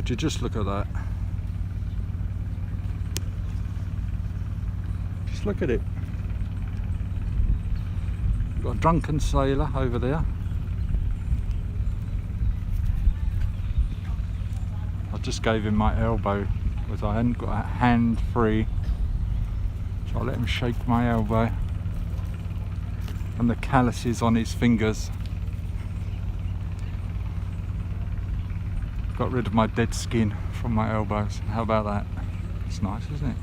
Would you just look at that? Just look at it. We've got a drunken sailor over there. I just gave him my elbow because I hadn't got a hand free. So I let him shake my elbow. And the calluses on his fingers. Got rid of my dead skin from my elbows. How about that? It's nice, isn't it?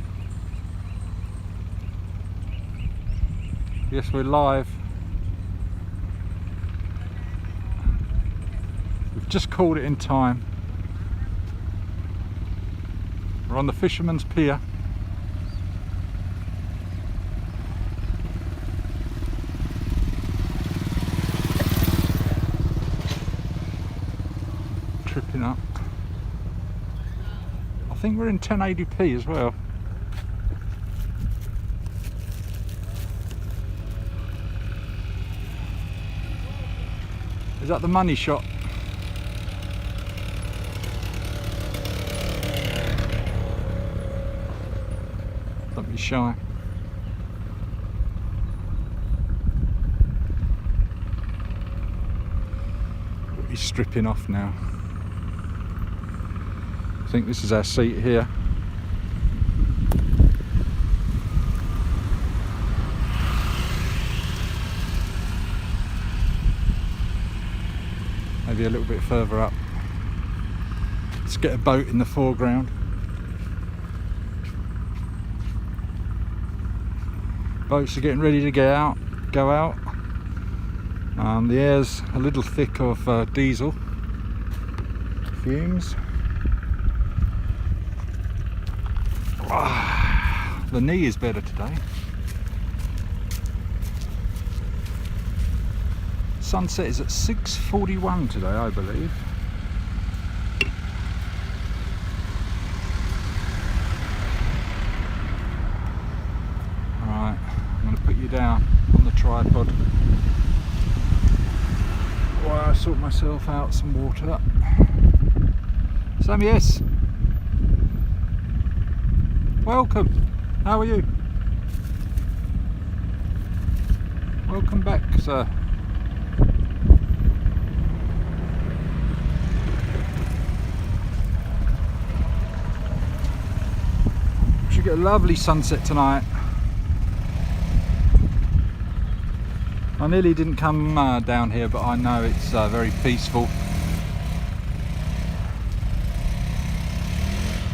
Yes, we're live. We've just called it in time. We're on the Fisherman's Pier. Tripping up. I think we're in 1080p as well. Is that the money shot? Don't be shy. He's stripping off now. I think this is our seat here. Maybe a little bit further up. Let's get a boat in the foreground. Boats are getting ready to go out. The air's a little thick of diesel fumes. The knee is better today. Sunset is at 6:41 today, I believe. Alright, I'm going to put you down on the tripod while I sort myself out some water. Sam, yes. Welcome. How are you? Welcome back, sir. Should get a lovely sunset tonight. I nearly didn't come down here, but I know it's very peaceful.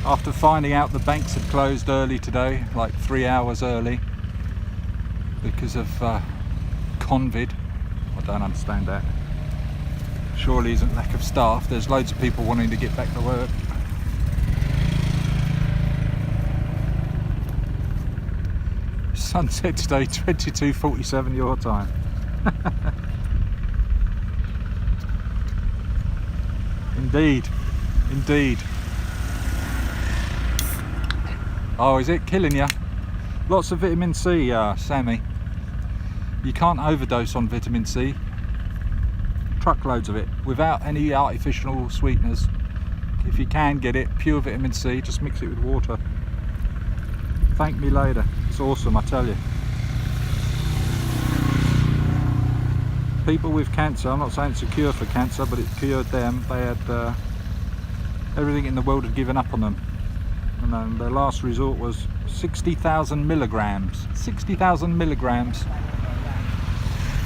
After finding out the banks had closed early today, like 3 hours early, because of COVID. I don't understand that. Surely isn't lack of staff. There's loads of people wanting to get back to work. Sunset today, 22:47 your time. Indeed, indeed. Oh, is it killing you? Lots of vitamin C, Sammy. You can't overdose on vitamin C. Truckloads of it, without any artificial sweeteners. If you can get it, pure vitamin C, just mix it with water. Thank me later. It's awesome, I tell you. People with cancer, I'm not saying it's a cure for cancer, but it cured them. They had everything in the world had given up on them. And then their last resort was 60,000 milligrams. 60,000 milligrams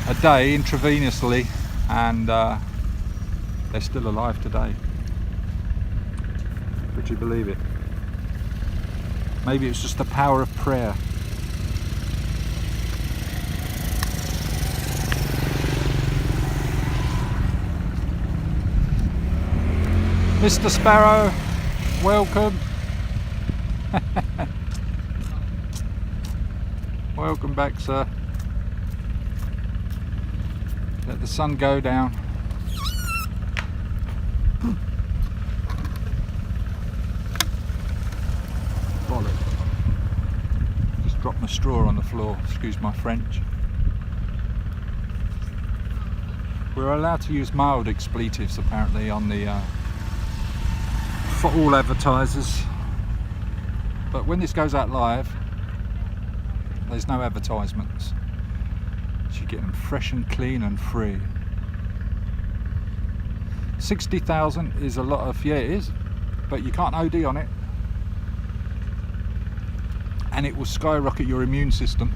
a day intravenously, and they're still alive today. Would you believe it? Maybe it's just the power of prayer. Mr. Sparrow, welcome. Welcome back, sir. Let the sun go down. Bollock. Just dropped my straw on the floor, excuse my French. We're allowed to use mild expletives apparently on the for all advertisers, but when this goes out live, there's no advertisements, so you get them fresh and clean and free. 60,000 is a lot of, yeah it is, but you can't OD on it, and it will skyrocket your immune system.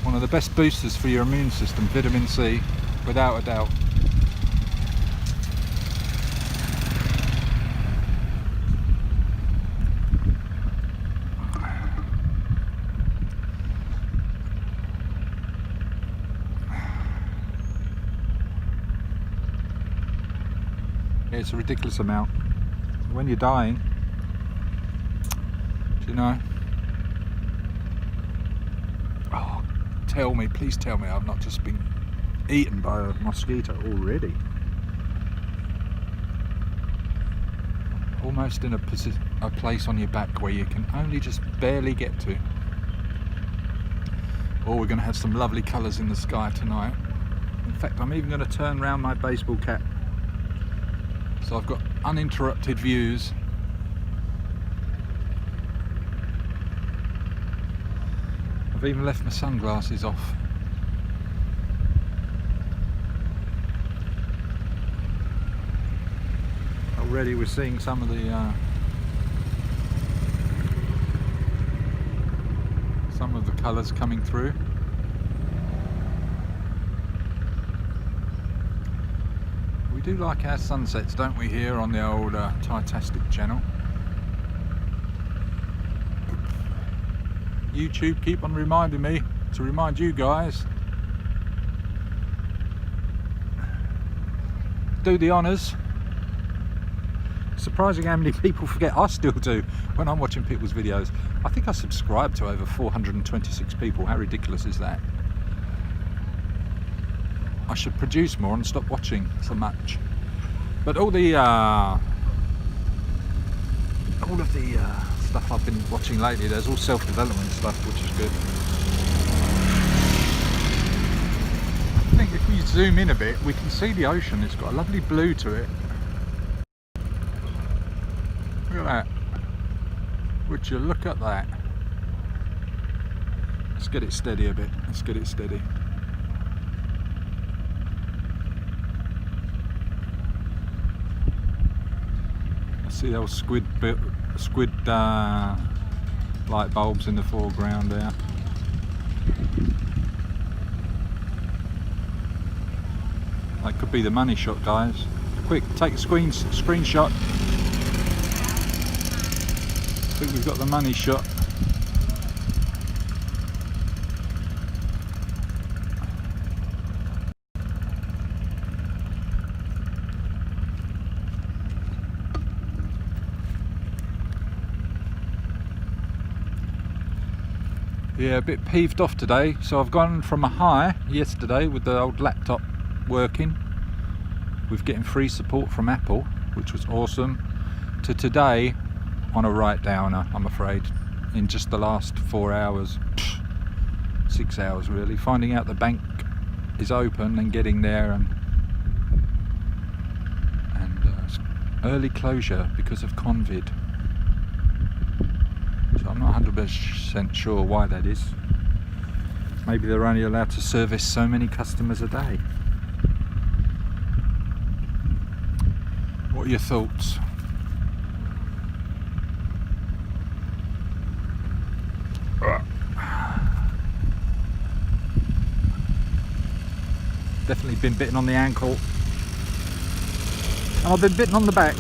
One of the best boosters for your immune system, vitamin C, without a doubt. It's a ridiculous amount. When you're dying, do you know? Oh, tell me, please tell me I've not just been eaten by a mosquito already. Almost in a place on your back where you can only just barely get to. Oh, we're going to have some lovely colours in the sky tonight. In fact, I'm even going to turn around my baseball cap, so I've got uninterrupted views. I've even left my sunglasses off. Already we're seeing some of the colours coming through. We do like our sunsets, don't we, here on the old Thai Tastic channel. YouTube keep on reminding me to remind you guys. Do the honours. Surprising how many people forget. I still do when I'm watching people's videos. I think I subscribe to over 426 people. How ridiculous is that? I should produce more and stop watching so much. But all of the stuff I've been watching lately, there's all self-development stuff, which is good. I think if we zoom in a bit, we can see the ocean. It's got a lovely blue to it. Look at that. Would you look at that? Let's get it steady a bit. Let's get it steady. I see those squid light bulbs in the foreground there. That could be the money shot, guys. Quick, take a screenshot. I think we've got the money shot. Yeah, a bit peeved off today. So I've gone from a high yesterday with the old laptop working, with getting free support from Apple, which was awesome, to today on a right downer, I'm afraid, in just the last 4 hours, 6 hours really, finding out the bank is open and getting there, and early closure because of COVID. So I'm not 100% sure why that is. Maybe they're only allowed to service so many customers a day. What are your thoughts? Definitely been bitten on the ankle, and I've been bitten on the back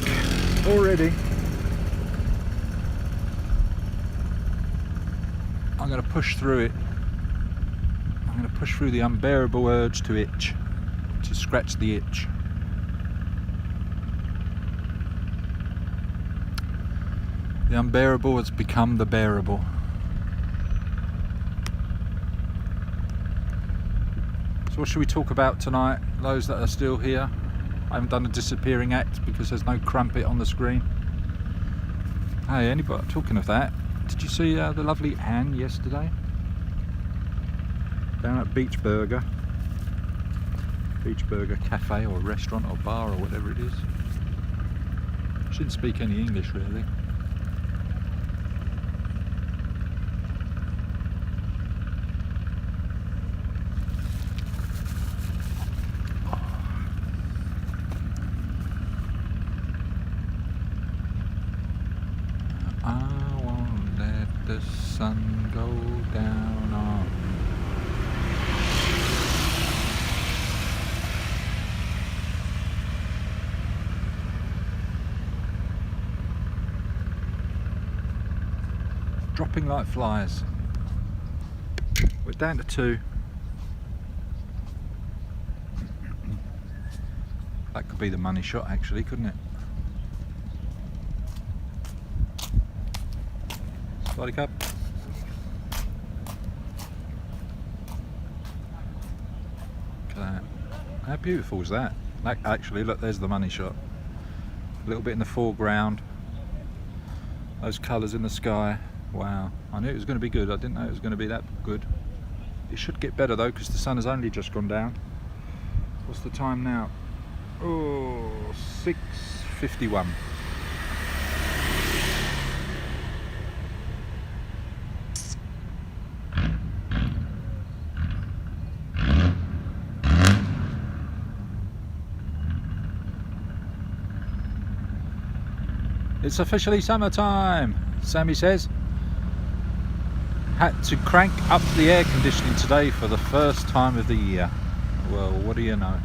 already. I'm going to push through it. I'm going to push through the unbearable urge to itch, to scratch the itch. The unbearable has become the bearable. So what should we talk about tonight, those that are still here? I haven't done a disappearing act because there's no crumpet on the screen. Hey, anybody, talking of that, did you see the lovely Anne yesterday? Down at Beach Burger Cafe or restaurant or bar or whatever it is. She didn't speak any English really. I won't let the sun go down on. Dropping like flies. We're down to 2. That could be the money shot actually, couldn't it? Slidey cup. Look at that. How beautiful is that? Like, actually, look, there's the money shot. A little bit in the foreground. Those colours in the sky. Wow. I knew it was going to be good. I didn't know it was going to be that good. It should get better though, because the sun has only just gone down. What's the time now? Oh, 6:51. It's officially summertime, Sammy says. Had to crank up the air conditioning today for the first time of the year. Well, what do you know?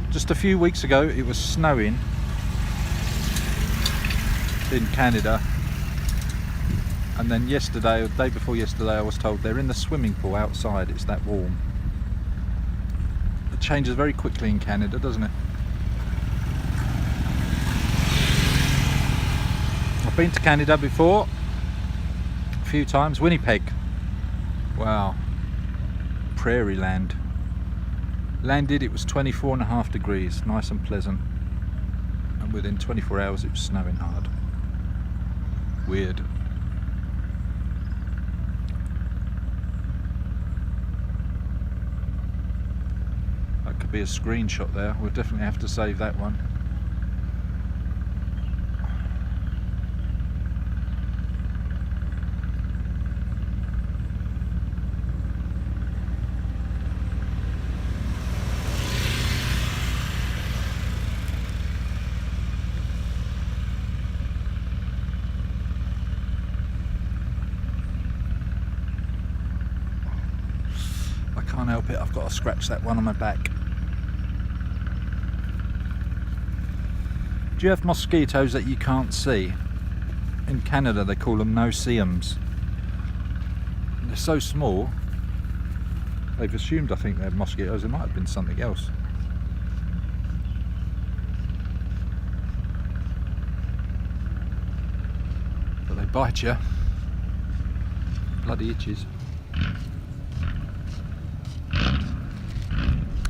Just a few weeks ago it was snowing in Canada, and then yesterday, or the day before yesterday, I was told they're in the swimming pool outside, it's that warm. It changes very quickly in Canada, doesn't it? I've been to Canada before, a few times. Winnipeg, wow, prairie land. Landed, it was 24.5 degrees, nice and pleasant, and within 24 hours it was snowing hard. Weird. That could be a screenshot there, we'll definitely have to save that one. Can't help it, I've got to scratch that one on my back. Do you have mosquitoes that you can't see? In Canada they call them no-see-ums. They're so small, they've assumed, I think, they're mosquitoes. There might have been something else. But they bite you. Bloody itches.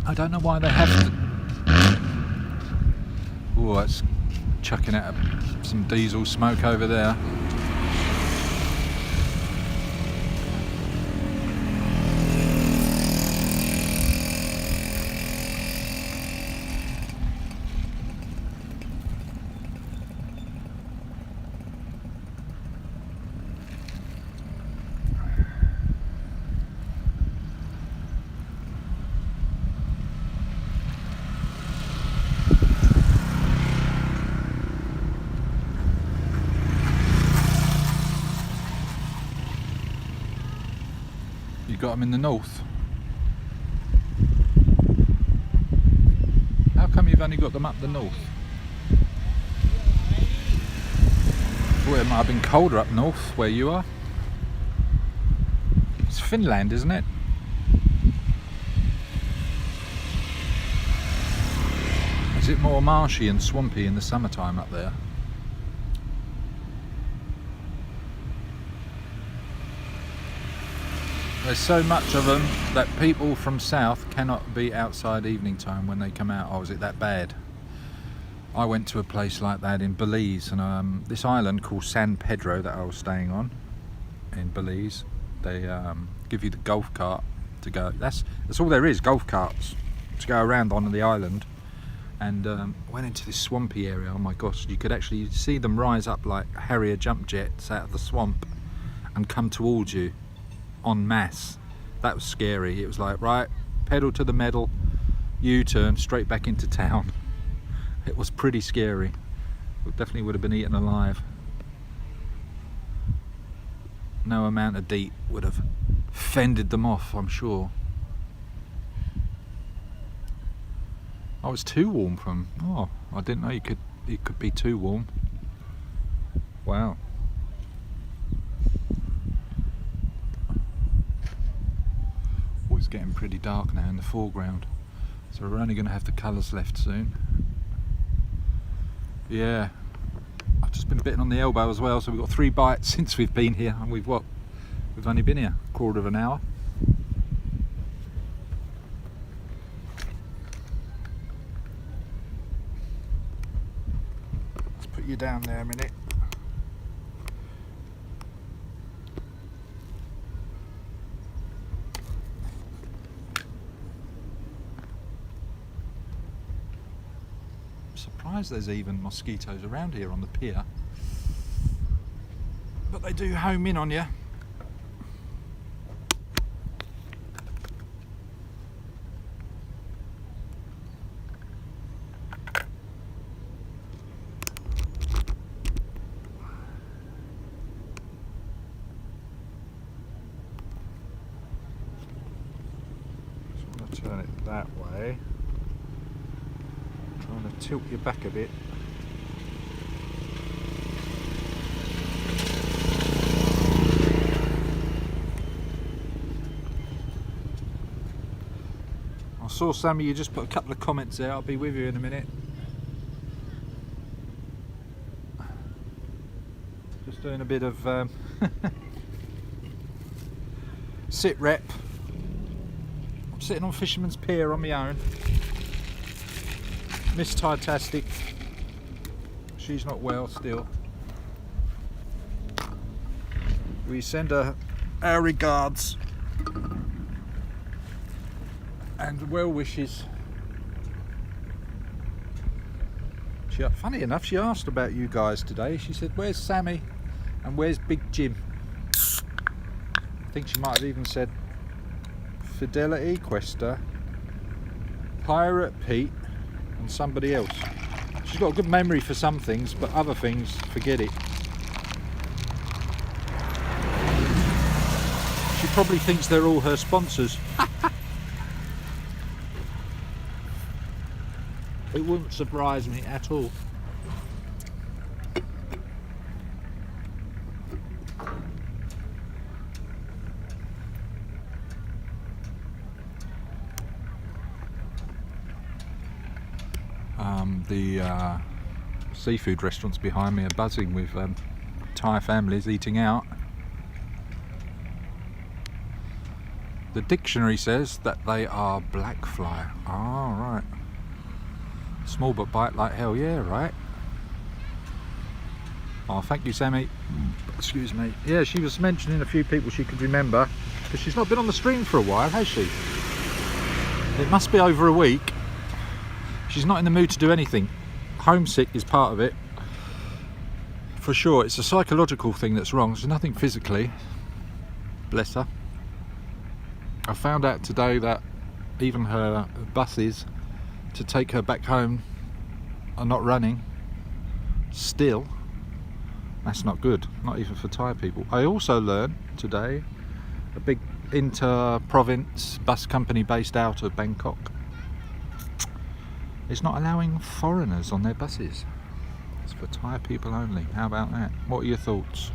I don't know why they have to. Oh, that's chucking out some diesel smoke over there. You got them in the north. How come you've only got them up the north? Well, it might have been colder up north where you are. It's Finland, isn't it? Is it more marshy and swampy in the summertime up there? There's so much of them that people from south cannot be outside evening time when they come out. Oh, is it that bad? I went to a place like that in Belize, and this island called San Pedro that I was staying on in Belize, they give you the golf cart to go. That's all there is, golf carts to go around on the island. and went into this swampy area. Oh my gosh, you could actually see them rise up like Harrier jump jets out of the swamp and come towards you en masse. That was scary. It was like, right, pedal to the metal, U-turn, straight back into town. It was pretty scary. We definitely would have been eaten alive. No amount of DEET would have fended them off, I'm sure. Oh, it's too warm from. Oh, I didn't know it could be too warm. Wow. Oh, it's getting pretty dark now in the foreground, so we're only going to have the colours left soon. Yeah, I've just been bitten on the elbow as well, so we've got 3 bites since we've been here, and we've only been here a quarter of an hour. Let's put you down there a minute. I'm surprised there's even mosquitoes around here on the pier, but they do home in on you. Turn it that way. Trying to tilt you back a bit. I saw Sammy, you just put a couple of comments there. I'll be with you in a minute. Just doing a bit of sit rep. Sitting on Fisherman's Pier on my own. Miss Thai Tastic, she's not well still. We send her our regards and well wishes. Funny enough, she asked about you guys today. She said, "Where's Sammy and where's Big Jim?" I think she might have even said Fidelity, Questa, Pirate Pete and somebody else. She's got a good memory for some things, but other things, forget it. She probably thinks they're all her sponsors. It wouldn't surprise me at all. The seafood restaurants behind me are buzzing with Thai families eating out. The dictionary says that they are black fly. Oh, right. Small but bite like hell, yeah, right. Oh, thank you, Sammy. Excuse me. Yeah, she was mentioning a few people she could remember, because she's not been on the stream for a while, has she? It must be over a week. She's not in the mood to do anything. Homesick is part of it, for sure. It's a psychological thing that's wrong. There's nothing physically. Bless her. I found out today that even her buses to take her back home are not running. Still, that's not good. Not even for Thai people. I also learned today a big inter-province bus company based out of Bangkok is not allowing foreigners on their buses. It's for Thai people only. How about that? What are your thoughts?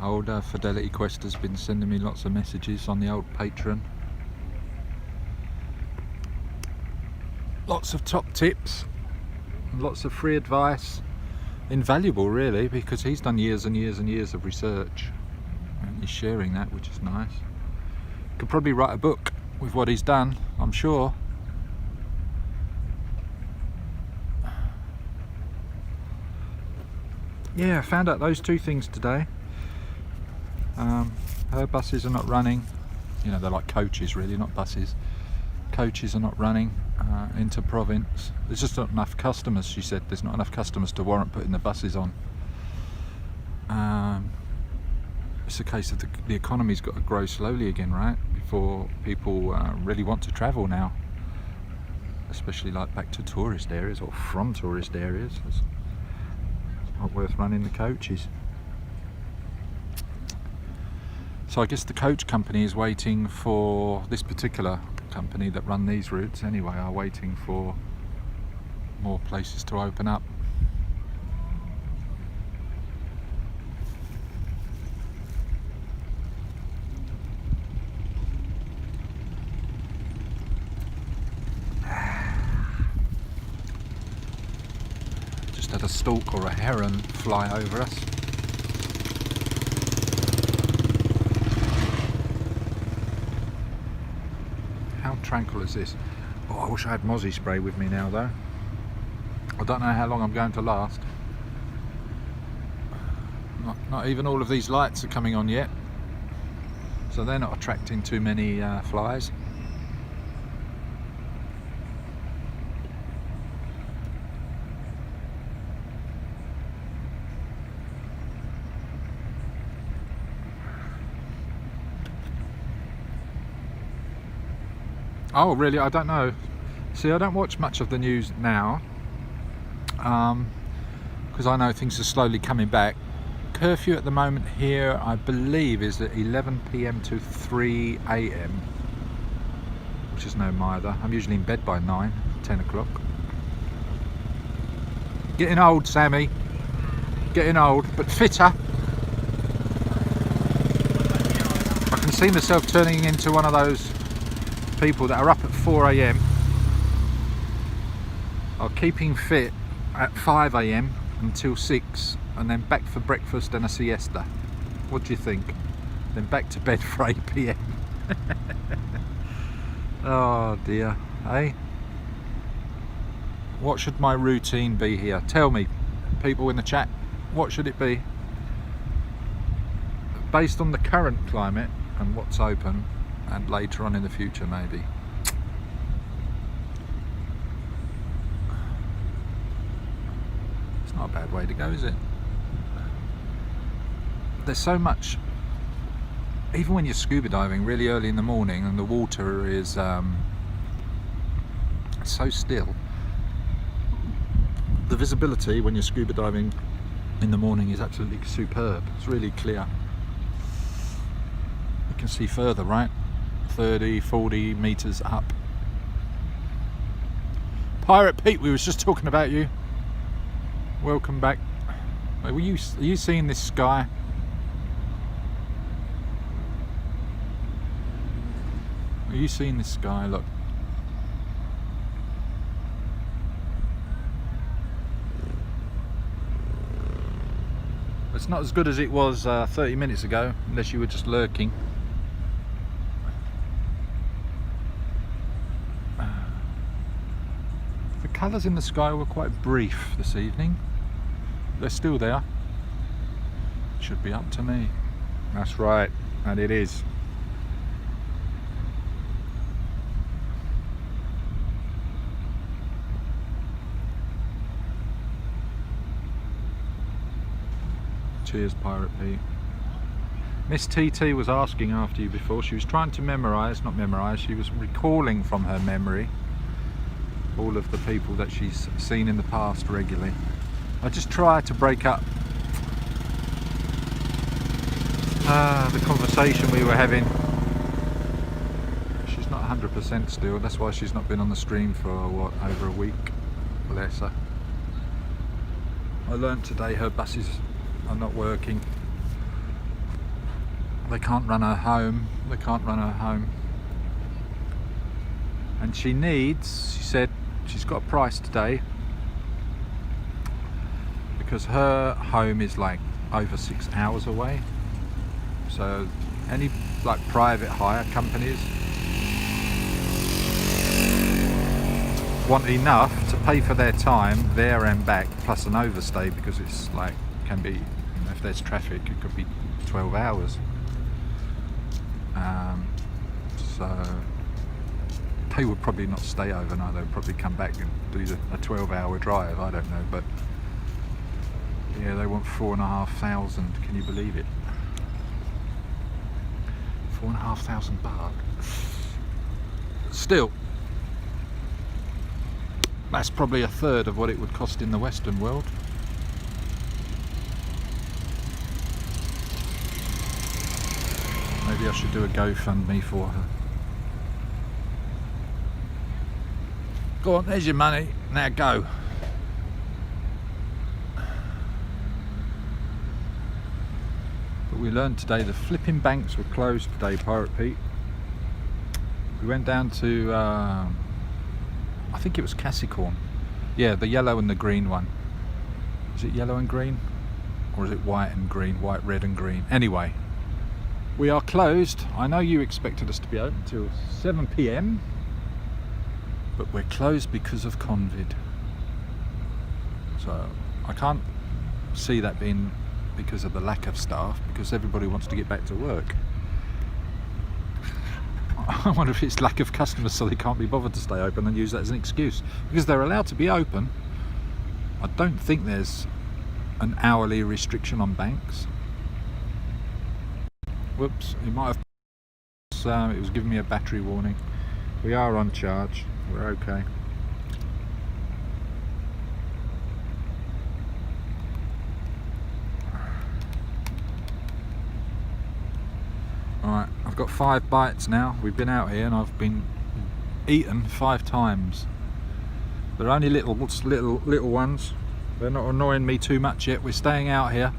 Old Fidelity Quest has been sending me lots of messages on the old Patreon. Lots of top tips. Lots of free advice, invaluable really, because he's done years and years and years of research and he's sharing that, which is nice. Could probably write a book with what he's done, I'm sure. yeah, I found out those two things today. Her buses are not running. You know, they're like coaches really, not buses. Coaches are not running into province. There's just not enough customers, she said. There's not enough customers to warrant putting the buses on. It's a case of the economy's got to grow slowly again, right? Before people really want to travel now. Especially like back to tourist areas or from tourist areas. It's not worth running the coaches. So I guess the coach company is waiting for, this particular company that run these routes anyway, are waiting for more places to open up. Just had a stork or a heron fly over us. How tranquil is this? Oh, I wish I had mozzie spray with me now though. I don't know how long I'm going to last. Not even all of these lights are coming on yet, so they're not attracting too many flies. Oh really? I don't know. See, I don't watch much of the news now because I know things are slowly coming back. Curfew at the moment here, I believe, is at 11 PM to 3 AM, which is no mither. I'm usually in bed by 9, 10 o'clock. Getting old, Sammy. Getting old, but fitter. I can see myself turning into one of those people that are up at 4 AM, are keeping fit at 5 AM until 6, and then back for breakfast and a siesta. What do you think? Then back to bed for 8 PM. Oh dear, eh? What should my routine be here? Tell me, people in the chat, what should it be? Based on the current climate and what's open, and later on in the future maybe. It's not a bad way to go, is it? There's so much, even when you're scuba diving really early in the morning and the water is so still, the visibility when you're scuba diving in the morning is absolutely superb. It's really clear. You can see further, right? 30, 40 meters up. Pirate Pete, we was just talking about you. Welcome back. Are you seeing this sky? Are you seeing this sky? Look. It's not as good as it was 30 minutes ago, unless you were just lurking. The colours in the sky were quite brief this evening. They're still there. Should be up to me. That's right, and it is. Cheers, Pirate Pete. Miss TT was asking after you before. She was trying to memorise, not memorise, she was recalling from her memory all of the people that she's seen in the past regularly. I just try to break up the conversation we were having. She's not 100% still, that's why she's not been on the stream for what, over a week. Bless her. I learnt today her buses are not working. They can't run her home. They can't run her home. And she needs, she said, she's got a price today because her home is like over 6 hours away. So any like private hire companies want enough to pay for their time there and back, plus an overstay, because it's like can be, if there's traffic, it could be 12 hours. So they would probably not stay overnight, they would probably come back and do a 12-hour drive, I don't know, but yeah, they want 4,500, can you believe it? 4,500 baht. Still, that's probably a third of what it would cost in the Western world. Maybe I should do a GoFundMe for her. Go on, there's your money, now go. But we learned today the flipping banks were closed today, Pirate Pete. We went down to, I think it was Cassicorn. Yeah, the yellow and the green one. Is it yellow and green? Or is it white and green? White, red and green. Anyway, we are closed. I know you expected us to be open till 7 PM. But we're closed because of COVID. So I can't see that being because of the lack of staff, because everybody wants to get back to work. I wonder if it's lack of customers, so they can't be bothered to stay open and use that as an excuse. Because they're allowed to be open. I don't think there's an hourly restriction on banks. Whoops, it might have. It was giving me a battery warning. We are on charge. We're okay. Alright, I've got 5 bites now. We've been out here and I've been eaten 5 times. They're only little ones. They're not annoying me too much yet. We're staying out here.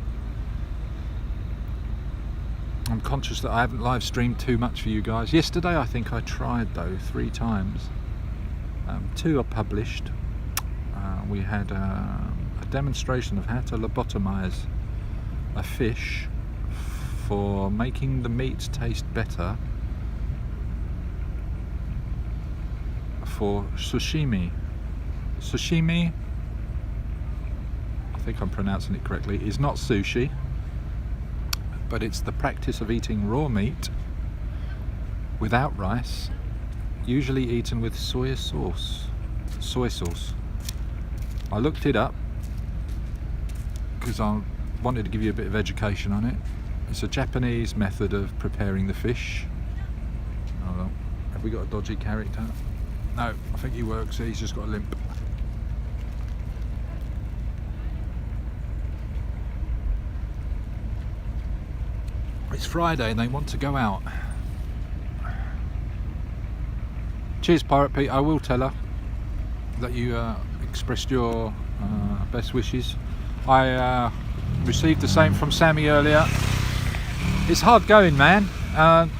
I'm conscious that I haven't live streamed too much for you guys. Yesterday I think I tried though 3 times. 2 are published. We had a demonstration of how to lobotomize a fish for making the meat taste better for sashimi. Sashimi, I think I'm pronouncing it correctly, is not sushi, but it's the practice of eating raw meat without rice, usually eaten with soy sauce. I looked it up because I wanted to give you a bit of education on it. It's a Japanese method of preparing the fish. Hold on. Have we got a dodgy character? No, I think he works. He's just got a limp. It's Friday and they want to go out. Cheers, Pirate Pete. I will tell her that you expressed your best wishes. I received the same from Sammy earlier. It's hard going, man.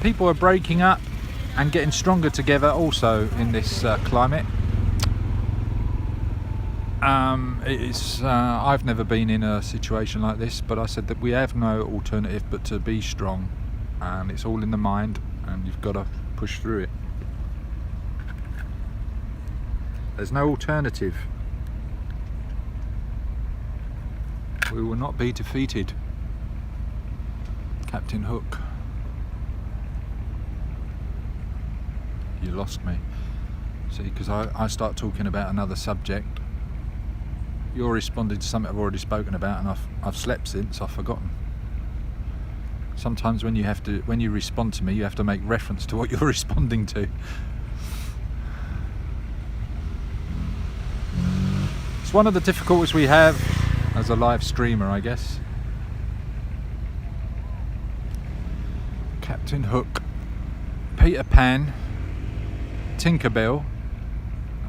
People are breaking up and getting stronger together also in this climate. I've never been in a situation like this, but I said that we have no alternative but to be strong, and it's all in the mind and you've got to push through it. There's no alternative. We will not be defeated. Captain Hook. You lost me. See, because I start talking about another subject, you're responding to something I've already spoken about, and I've slept since, I've forgotten. Sometimes when you respond to me, you have to make reference to what you're responding to. It's one of the difficulties we have as a live streamer, I guess. Captain Hook, Peter Pan, Tinkerbell,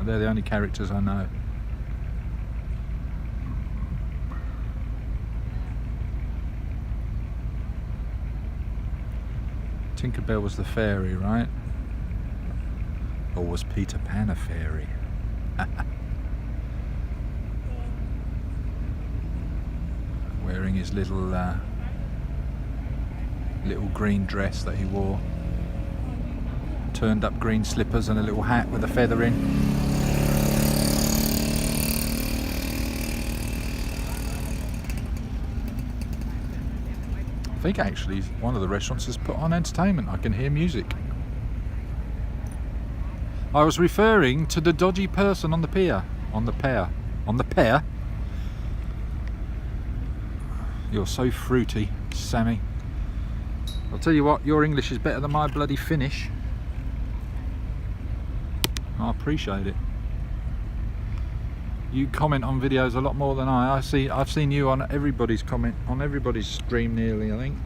they're the only characters I know. Tinkerbell was the fairy, right? Or was Peter Pan a fairy? Wearing his little green dress that he wore, turned up green slippers and a little hat with a feather in. I think actually one of the restaurants has put on entertainment. I can hear music. I was referring to the dodgy person on the pier. On the pier. You're so fruity, Sammy. I'll tell you what, your English is better than my bloody Finnish. I appreciate it. You comment on videos a lot more than I've seen you on everybody's comment, on everybody's stream nearly, I think.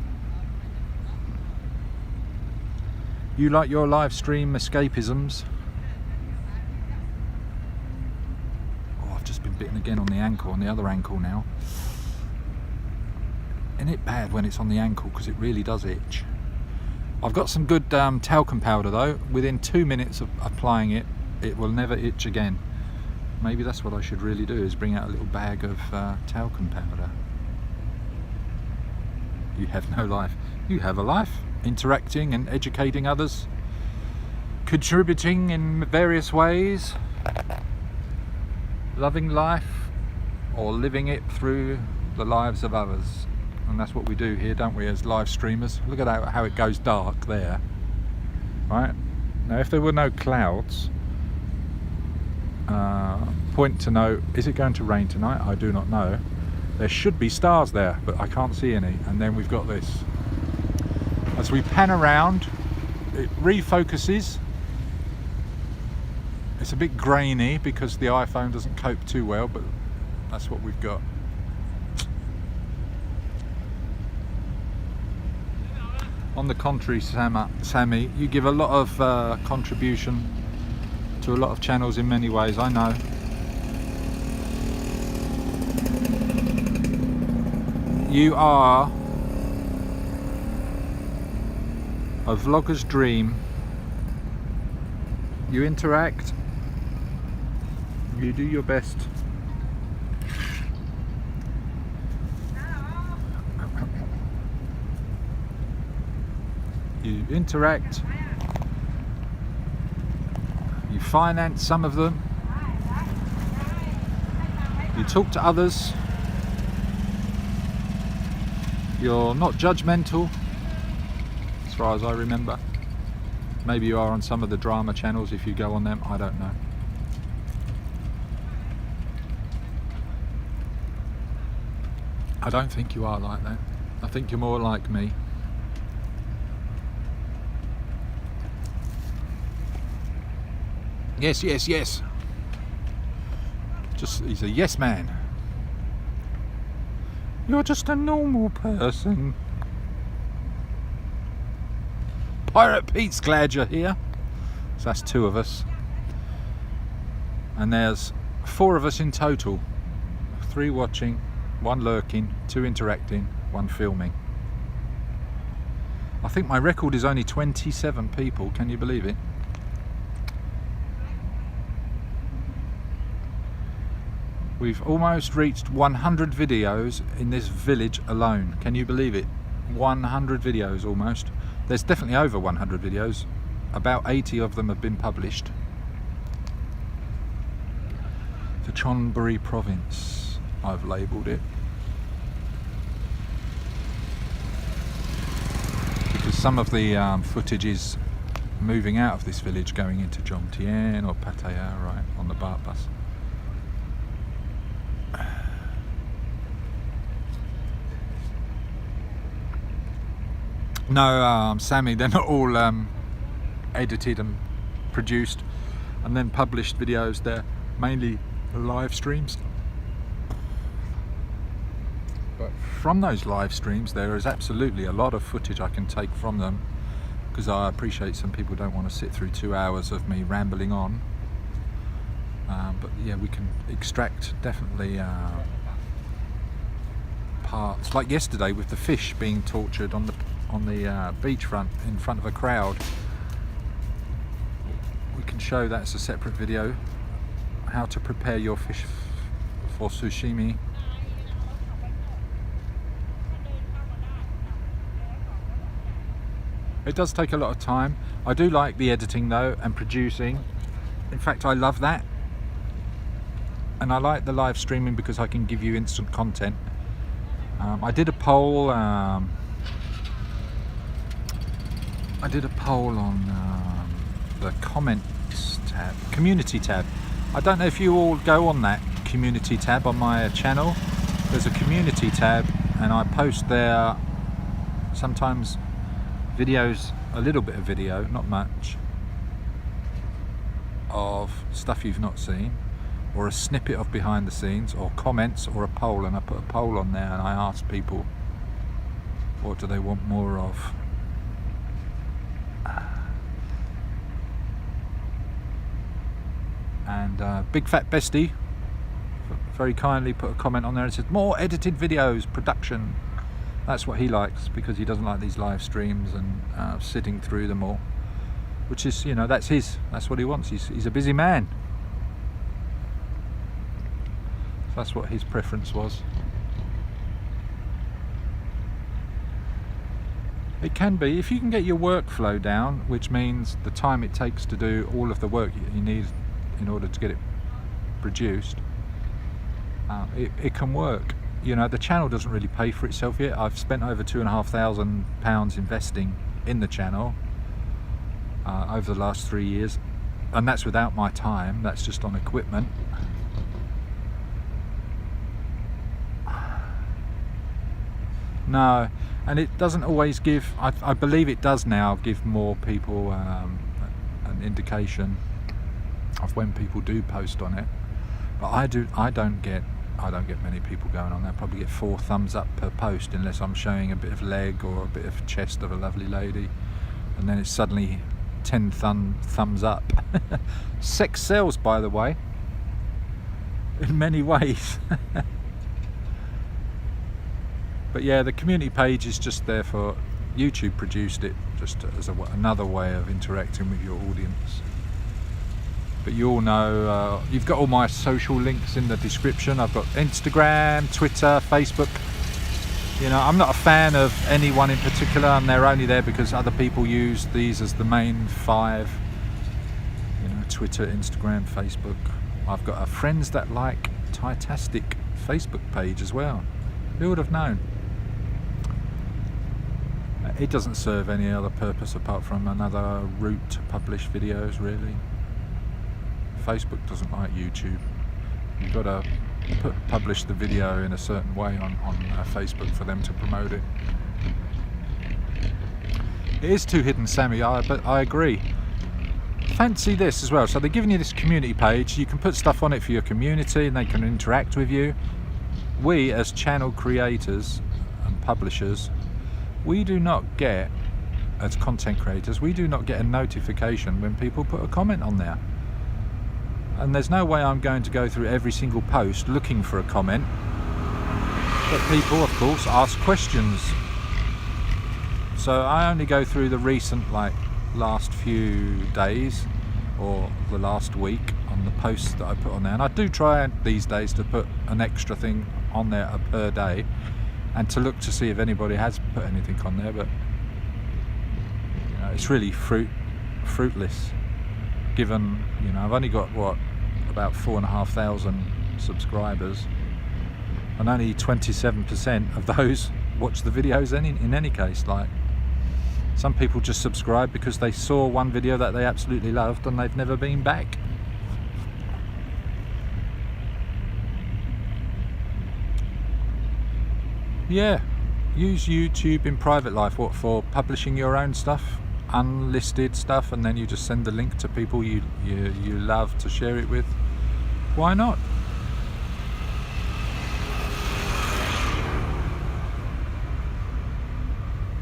You like your live stream escapisms. Oh, I've just been bitten again on the ankle, on the other ankle now. Isn't it bad when it's on the ankle, because it really does itch. I've got some good talcum powder though. Within 2 minutes of applying it, it will never itch again. Maybe that's what I should really do, is bring out a little bag of talcum powder. You have no life. You have a life. Interacting and educating others. Contributing in various ways. Loving life, or living it through the lives of others. And that's what we do here, don't we, as live streamers. Look at how it goes dark there. Right? Now if there were no clouds, point to know, is it going to rain tonight? I do not know. There should be stars there, but I can't see any. And then we've got this. As we pan around, it refocuses. It's a bit grainy because the iPhone doesn't cope too well, but that's what we've got. On the contrary, Sammy, you give a lot of contribution to a lot of channels in many ways, I know. You are a vlogger's dream. You interact, you do your best. You interact, you finance some of them, you talk to others, you're not judgmental, as far as I remember. Maybe you are on some of the drama channels if you go on them, I don't know. I don't think you are like that. I think you're more like me. Yes, yes, yes. He's a yes man. You're just a normal person. Pirate Pete's glad you're here. So that's 2 of us. And there's 4 of us in total. 3 watching, 1 lurking, 2 interacting, 1 filming. I think my record is only 27 people, can you believe it? We've almost reached 100 videos in this village alone. Can you believe it? 100 videos almost. There's definitely over 100 videos. About 80 of them have been published. The Chonburi province, I've labelled it. Because some of the footage is moving out of this village, going into Jomtien or Pattaya, right, on the BART bus. No, Sammy, they're not all edited and produced and then published videos. They're mainly live streams. But from those live streams, there is absolutely a lot of footage I can take from them, because I appreciate some people don't want to sit through 2 hours of me rambling on. But yeah, we can extract definitely parts, like yesterday with the fish being tortured on the beachfront in front of a crowd. We can show that as a separate video, how to prepare your fish for sushimi. It does take a lot of time. I do like the editing though, and producing. In fact, I love that. And I like the live streaming because I can give you instant content. I did a poll I did a poll on the comments tab, community tab. I don't know if you all go on that community tab on my channel. There's a community tab and I post there sometimes videos, a little bit of video, not much, of stuff you've not seen, or a snippet of behind the scenes, or comments, or a poll, and I put a poll on there and I ask people what do they want more of. And Big Fat Bestie very kindly put a comment on there and said more edited videos, production. That's what he likes, because he doesn't like these live streams and sitting through them all, which is, you know, that's what he wants. He's a busy man, so that's what his preference was. It can be, if you can get your workflow down, which means the time it takes to do all of the work you need in order to get it produced, it can work. You know, the channel doesn't really pay for itself yet. I've spent over £2,500 investing in the channel over the last 3 years, and that's without my time, that's just on equipment. No, and it doesn't always give, I believe it does now give more people an indication of when people do post on it, but I don't get many people going on there. I probably get 4 thumbs up per post, unless I'm showing a bit of leg or a bit of chest of a lovely lady, and then it's suddenly 10 thumbs up. Sex sells, by the way, in many ways. But yeah, the community page is just there for, YouTube produced it just as another way of interacting with your audience. But you all know, you've got all my social links in the description. I've got Instagram, Twitter, Facebook. You know, I'm not a fan of anyone in particular, and they're only there because other people use these as the main 5. You know, Twitter, Instagram, Facebook. I've got a Friends That Like Thai Tastic Facebook page as well. Who would have known? It doesn't serve any other purpose apart from another route to publish videos, really. Facebook doesn't like YouTube. You've got to publish the video in a certain way on Facebook for them to promote it. It is too hidden, Sammy, but I agree. Fancy this as well. So they're giving you this community page. You can put stuff on it for your community and they can interact with you. We, as channel creators and publishers, we do not get, as content creators, we do not get a notification when people put a comment on there. And there's no way I'm going to go through every single post looking for a comment. But people, of course, ask questions. So I only go through the recent, like, last few days or the last week on the posts that I put on there. And I do try these days to put an extra thing on there per day, and to look to see if anybody has put anything on there, but you know, it's really fruitless, given, you know, I've only got about 4,500 subscribers, and only 27% of those watch the videos in any case. Like, some people just subscribe because they saw one video that they absolutely loved and they've never been back. Yeah, use YouTube in private life. What for? Publishing your own stuff, unlisted stuff, and then you just send the link to people you love to share it with. Why not?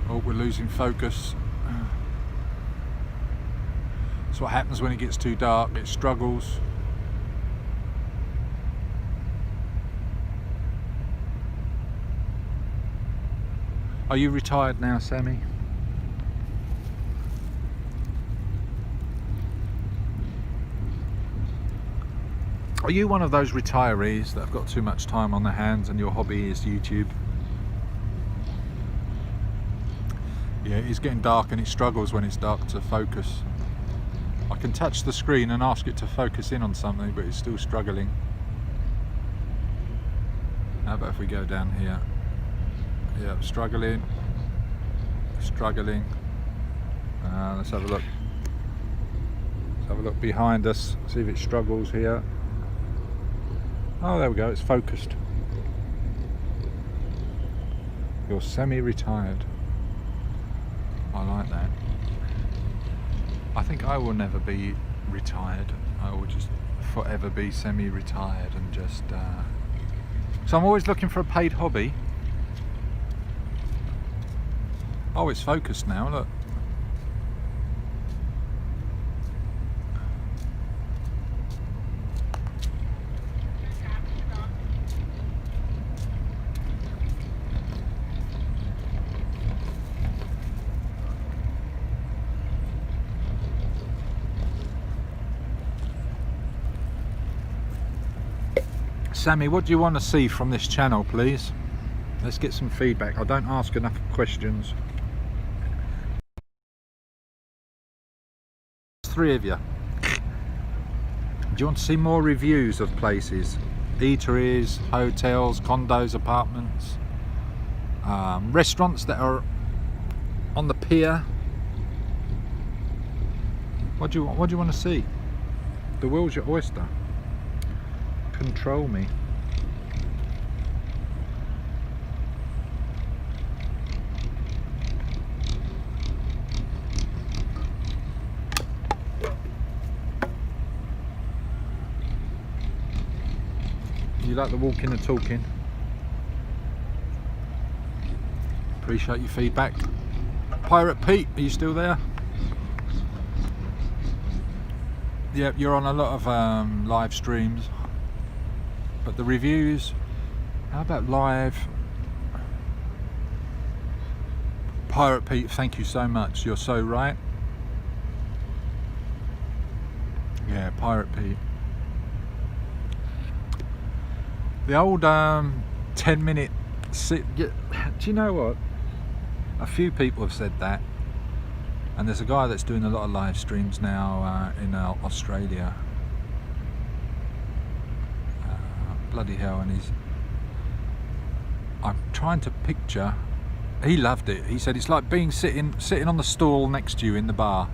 Oh, we're losing focus. That's what happens when it gets too dark. It struggles. Are you retired now, Sammy? Are you one of those retirees that have got too much time on their hands and your hobby is YouTube? Yeah, it's getting dark and it struggles when it's dark to focus. I can touch the screen and ask it to focus in on something, but it's still struggling. How about if we go down here? Yeah, struggling. Let's have a look. Let's have a look behind us, see if it struggles here. Oh, there we go, it's focused. You're semi-retired. I like that. I think I will never be retired. I will just forever be semi-retired and just... So I'm always looking for a paid hobby. Oh, it's focused now, look. Sammy, what do you want to see from this channel, please? Let's get some feedback. I don't ask enough questions. 3 of you. Do you want to see more reviews of places? Eateries, hotels, condos, apartments, restaurants that are on the pier? What do you want? What do you want to see? The world's your oyster. Control me. You like the walking and talking? Appreciate your feedback. Pirate Pete, are you still there? Yeah, you're on a lot of live streams, but the reviews, how about live? Pirate Pete, thank you so much, you're so right. Yeah, Pirate Pete. The old 10-minute sit. Do you know what? A few people have said that, and there's a guy that's doing a lot of live streams now in Australia. Bloody hell, and I'm trying to picture. He loved it. He said it's like being sitting on the stool next to you in the bar.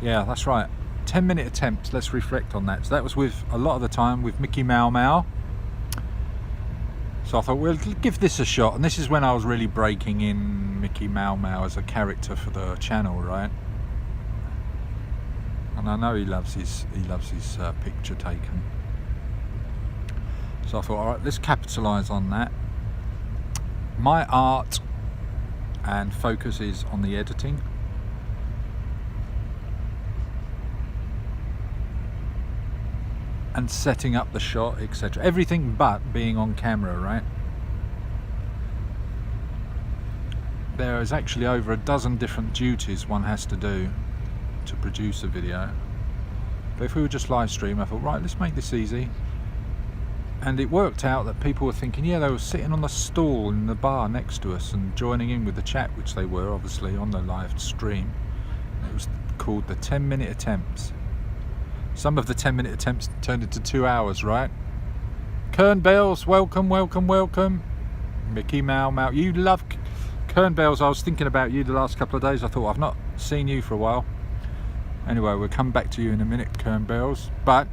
Yeah, that's right. 10-minute attempts. Let's reflect on that. So that was with a lot of the time with Mickey Mau Mau. So I thought we'll give this a shot, and this is when I was really breaking in Mickey Mau Mau as a character for the channel, right? And I know he loves his picture taken. So I thought, all right, let's capitalise on that. My art and focus is on the editing. And setting up the shot, etc. Everything but being on camera, right? There is actually over a dozen different duties one has to do to produce a video. But if we were just live stream, I thought, right, let's make this easy. And it worked out that people were thinking, yeah, they were sitting on the stool in the bar next to us and joining in with the chat, which they were obviously on the live stream. It was called the 10-minute attempts. Some of the 10-minute attempts turned into 2 hours, right? Kern Bells, welcome, welcome, welcome. Mickey Mau Mau, you love Kern Bells. I was thinking about you the last couple of days. I thought, I've not seen you for a while. Anyway, we'll come back to you in a minute, Kern Bells. But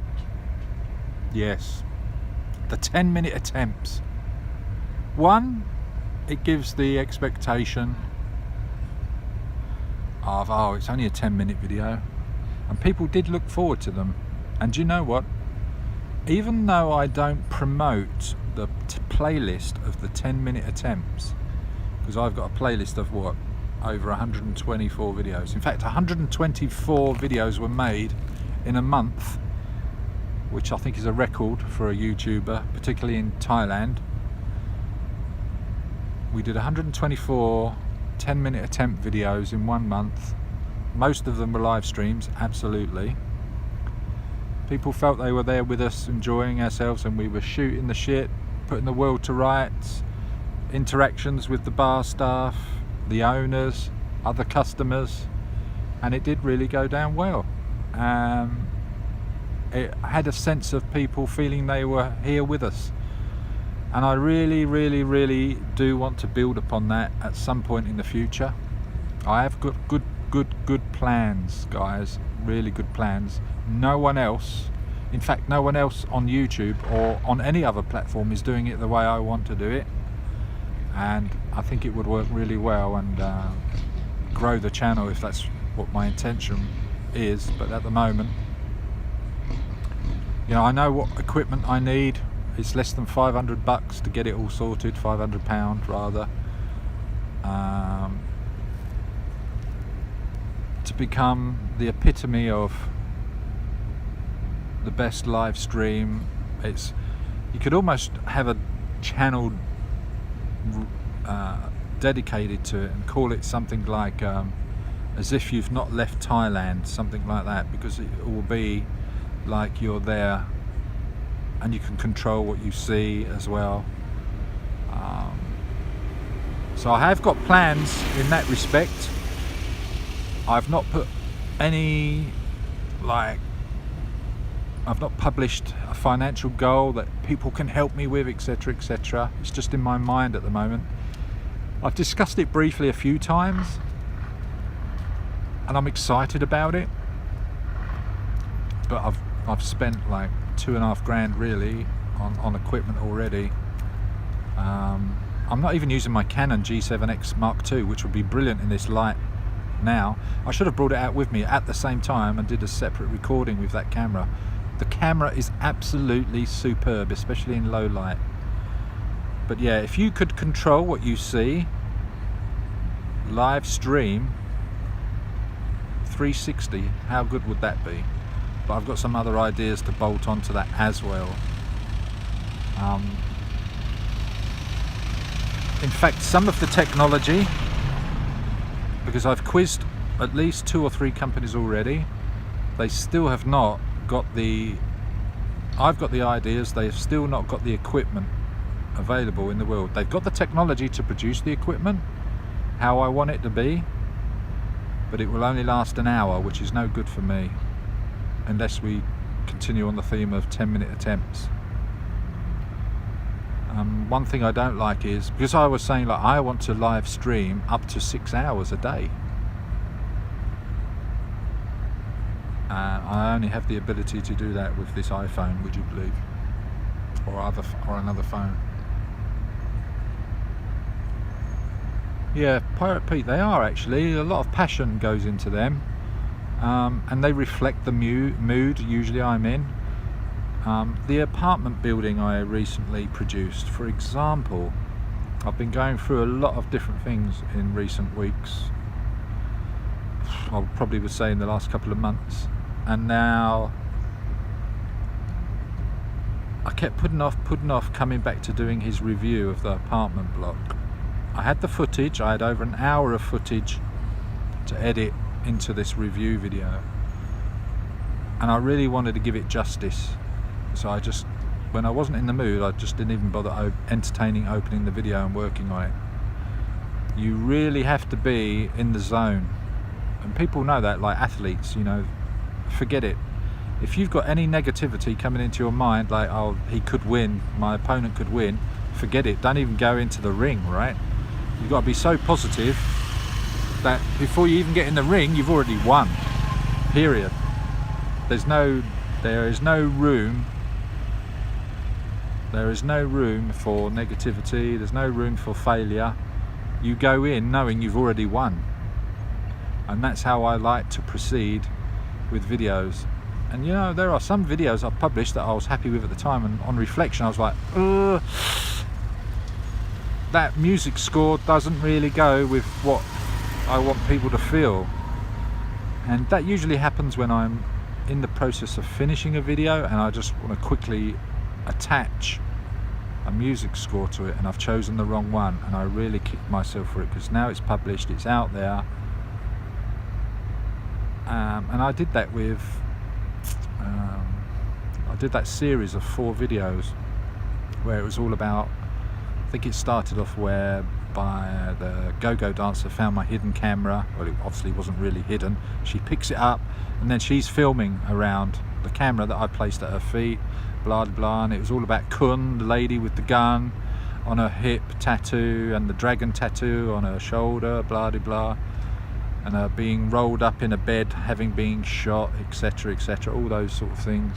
yes, the 10-minute attempts. One, it gives the expectation of, oh, it's only a 10-minute video. And people did look forward to them. And do you know what? Even though I don't promote the playlist of the 10-minute attempts, because I've got a playlist of what? Over 124 videos. In fact, 124 videos were made in a month, which I think is a record for a YouTuber, particularly in Thailand. We did 124 10-minute attempt videos in 1 month. Most of them were live streams, absolutely. People felt they were there with us, enjoying ourselves, and we were shooting the shit, putting the world to rights, interactions with the bar staff, the owners, other customers, and it did really go down well. It had a sense of people feeling they were here with us, and I really do want to build upon that at some point in the future. I have got good good plans, guys, really good plans. No one else, in fact no one else on YouTube or on any other platform is doing it the way I want to do it, and I think it would work really well and grow the channel if that's what my intention is. But at the moment, you know, I know what equipment I need. It's less than $500 to get it all sorted, £500 rather, to become the epitome of the best live stream. It's, you could almost have a channel dedicated to it and call it something like As If You've Not Left Thailand, something like that, because it will be like you're there and you can control what you see as well. So I have got plans in that respect. I've not put any, like, I've not published a financial goal that people can help me with, etc, etc. It's just in my mind at the moment. I've discussed it briefly a few times and I'm excited about it, but I've spent like $2,500 really on equipment already. I'm not even using my Canon G7X Mark II, which would be brilliant in this light now. I should have brought it out with me at the same time and did a separate recording with that camera. The camera is absolutely superb, especially in low light. But yeah, if you could control what you see, live stream 360, how good would that be? But I've got some other ideas to bolt onto that as well. In fact, some of the technology, because I've quizzed at least 2 or 3 companies already, they still have not got the, I've got the ideas, they've still not got the equipment available in the world. They've got the technology to produce the equipment how I want it to be, but it will only last an hour, which is no good for me unless we continue on the theme of 10-minute attempts. One thing I don't like is, because I was saying like I want to live stream up to 6 hours a day, I only have the ability to do that with this iPhone, would you believe, or another phone. Yeah, Pirate Pete, they are actually, a lot of passion goes into them, and they reflect the mood usually I'm in. The apartment building I recently produced, for example, I've been going through a lot of different things in recent weeks. I probably would say in the last couple of months, and now I kept putting off coming back to doing his review of the apartment block. I had the footage, I had over an hour of footage to edit into this review video, and I really wanted to give it justice. So I just, when I wasn't in the mood, I just didn't even bother entertaining opening the video and working on it. You really have to be in the zone, and people know that, like athletes, you know, forget it. If you've got any negativity coming into your mind, like, oh, he could win, my opponent could win, forget it. Don't even go into the ring, right? You've got to be so positive that before you even get in the ring, you've already won, period. There is no room for negativity, there's no room for failure. You go in knowing you've already won, and that's how I like to proceed with videos. And you know, there are some videos I've published that I was happy with at the time, and on reflection I was like, that music score doesn't really go with what I want people to feel. And that usually happens when I'm in the process of finishing a video and I just want to quickly attach a music score to it, and I've chosen the wrong one, and I really kicked myself for it, because now it's published, it's out there. And I did that with I did that series of 4 videos where it was all about, I think it started off whereby the go-go dancer found my hidden camera. Well, it obviously wasn't really hidden. She picks it up and then she's filming around the camera that I placed at her feet, blah blah, and it was all about Kun, the lady with the gun on her hip tattoo and the dragon tattoo on her shoulder, blah blah. and being rolled up in a bed, having been shot, etc., etc., all those sort of things.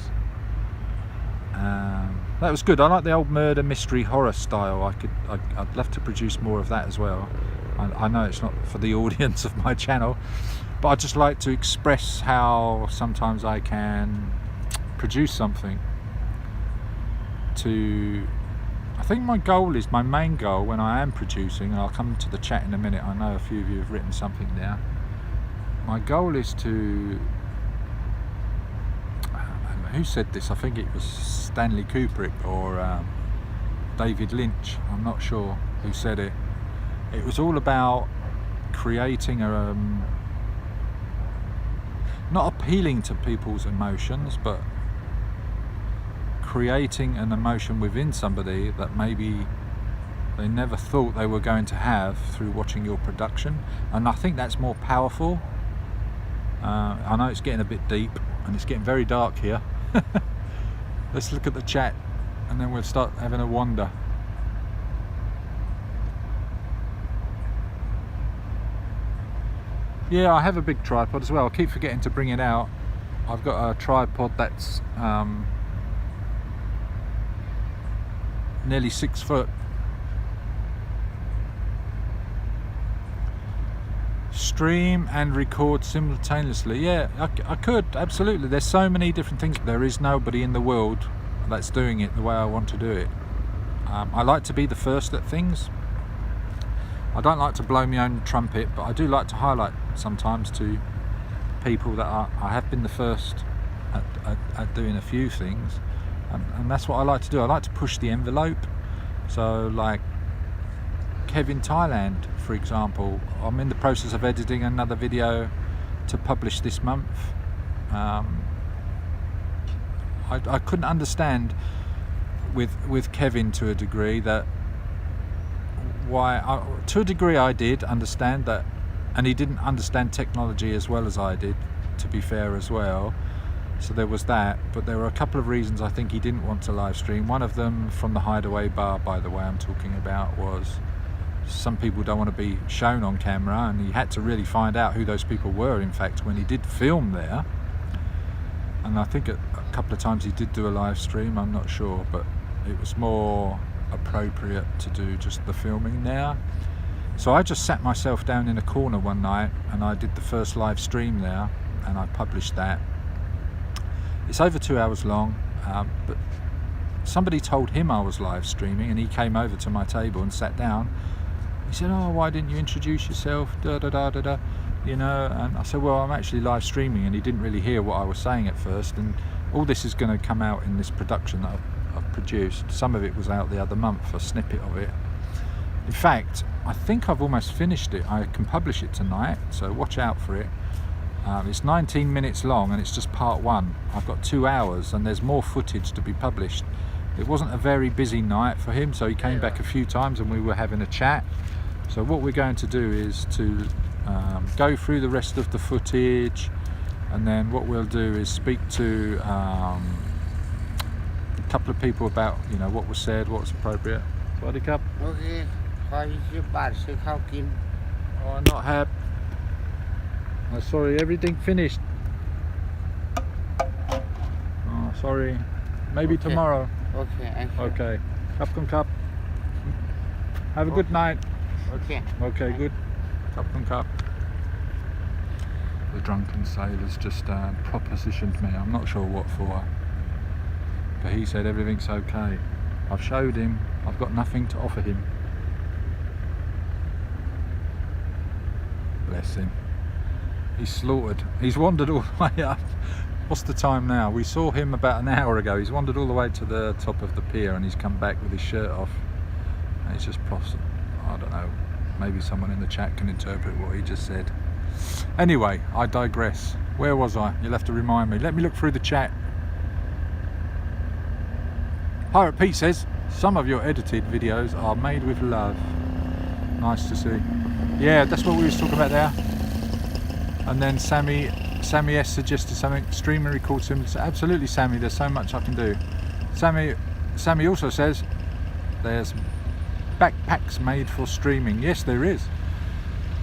That was good. I like the old murder mystery horror style. I'd love to produce more of that as well. I know it's not for the audience of my channel, but I just like to express how sometimes I can produce something to... I think my main goal when I am producing, and I'll come to the chat in a minute, I know a few of you have written something there. My goal is to... Who said this? I think it was Stanley Kubrick or David Lynch, I'm not sure who said it. It was all about creating a... not appealing to people's emotions, but creating an emotion within somebody that maybe they never thought they were going to have through watching your production. And I think that's more powerful. I know it's getting a bit deep and it's getting very dark here. Let's look at the chat and then we'll start having a wander. Yeah, I have a big tripod as well. I keep forgetting to bring it out. I've got a tripod that's nearly 6 foot. Stream and record simultaneously. Yeah, I could, absolutely. There's so many different things. There is nobody in the world that's doing it the way I want to do it. I like to be the first at things. I don't like to blow my own trumpet, but I do like to highlight sometimes to people that I have been the first at doing a few things, and that's what I like to do. I like to push the envelope. So like Kevin Thailand, for example, I'm in the process of editing another video to publish this month. I couldn't understand with Kevin to a degree that to a degree I did understand that, and he didn't understand technology as well as I did, to be fair as well. So there was that, but there were a couple of reasons I think he didn't want to live stream. One of them, from the Hideaway Bar, by the way, I'm talking about, was some people don't want to be shown on camera, and he had to really find out who those people were, in fact, when he did film there. And I think a couple of times he did do a live stream, I'm not sure, but it was more appropriate to do just the filming there. So I just sat myself down in a corner one night and I did the first live stream there, and I published that. It's over 2 hours long, but somebody told him I was live streaming, and he came over to my table and sat down. He said, "Oh, why didn't you introduce yourself, da da da da da," you know? And I said, "Well, I'm actually live streaming," and he didn't really hear what I was saying at first. And all this is going to come out in this production that I've produced. Some of it was out the other month, a snippet of it. In fact, I think I've almost finished it. I can publish it tonight, so watch out for it. It's 19 minutes long, and it's just part one. I've got 2 hours, and there's more footage to be published. It wasn't a very busy night for him, so he came back a few times and we were having a chat. So what we're going to do is to go through the rest of the footage, and then what we'll do is speak to a couple of people about, you know, what was said, what was appropriate. Swaddy Cup. Okay. Oh, not have. Oh, sorry, everything finished. Oh, sorry. Maybe okay. Tomorrow. Okay. Okay. Cup. Have a good night. Okay. Okay, good. Cup. The drunken sailor's just propositioned me. I'm not sure what for. But he said everything's okay. I've showed him. I've got nothing to offer him. Bless him. He's slaughtered. He's wandered all the way up. What's the time now? We saw him about an hour ago. He's wandered all the way to the top of the pier, and he's come back with his shirt off. And he's just I don't know. Maybe someone in the chat can interpret what he just said. Anyway, I digress. Where was I? You'll have to remind me. Let me look through the chat. Pirate Pete says, "Some of your edited videos are made with love." Nice to see. Yeah, that's what we was talking about there. And then Sammy S suggested something. Stream and record symbols. Absolutely, Sammy. There's so much I can do. Sammy also says there's backpacks made for streaming. Yes, there is.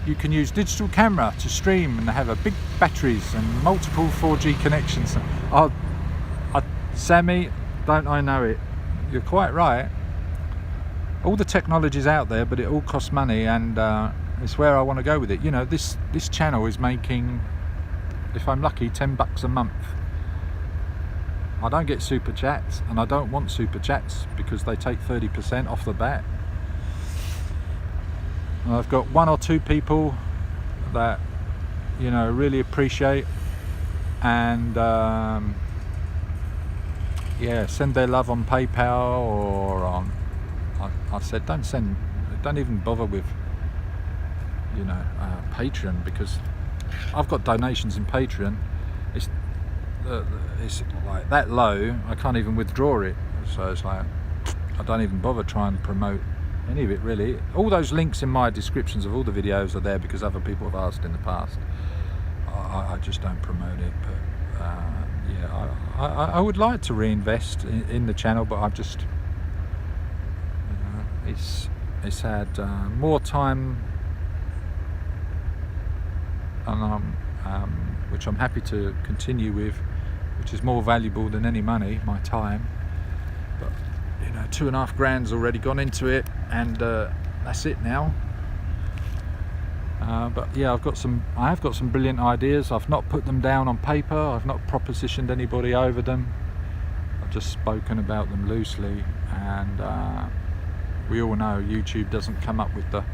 you can use digital camera to stream and have a big batteries and multiple 4G connections. Sammy, don't I know it? You're quite right. All the technology's out there, but it all costs money, and it's where I want to go with it. You know, this channel is making, if I'm lucky, $10 a month. I don't get super chats, and I don't want super chats because they take 30% off the bat. And I've got 1 or 2 people that, you know, really appreciate and yeah, send their love on PayPal or on. I said don't even bother with, you know, Patreon, because I've got donations in Patreon. It's like that low, I can't even withdraw it. So it's like I don't even bother trying to promote any of it really. All those links in my descriptions of all the videos are there because other people have asked in the past. I just don't promote it, but yeah, I would like to reinvest in the channel, but I've just, you know, it's had more time, and which I'm happy to continue with, which is more valuable than any money, my time. But you know, 2.5 grand's already gone into it, and that's it now. But yeah, I have got some brilliant ideas. I've not put them down on paper. I've not propositioned anybody over them. I've just spoken about them loosely, and we all know YouTube doesn't come up with the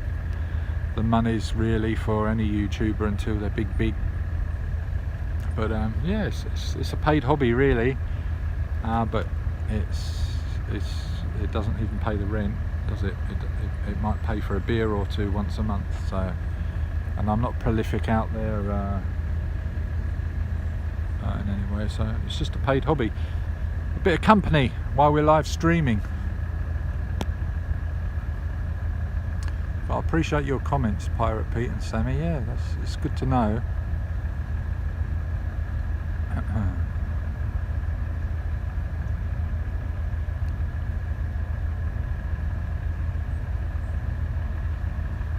monies really for any YouTuber until they're big. But yeah, it's a paid hobby really, but it doesn't even pay the rent, does it? It might pay for a beer or two once a month. So, and I'm not prolific out there in any way, so it's just a paid hobby, a bit of company while we're live streaming. But I appreciate your comments, Pirate Pete and Sammy. Yeah, it's good to know.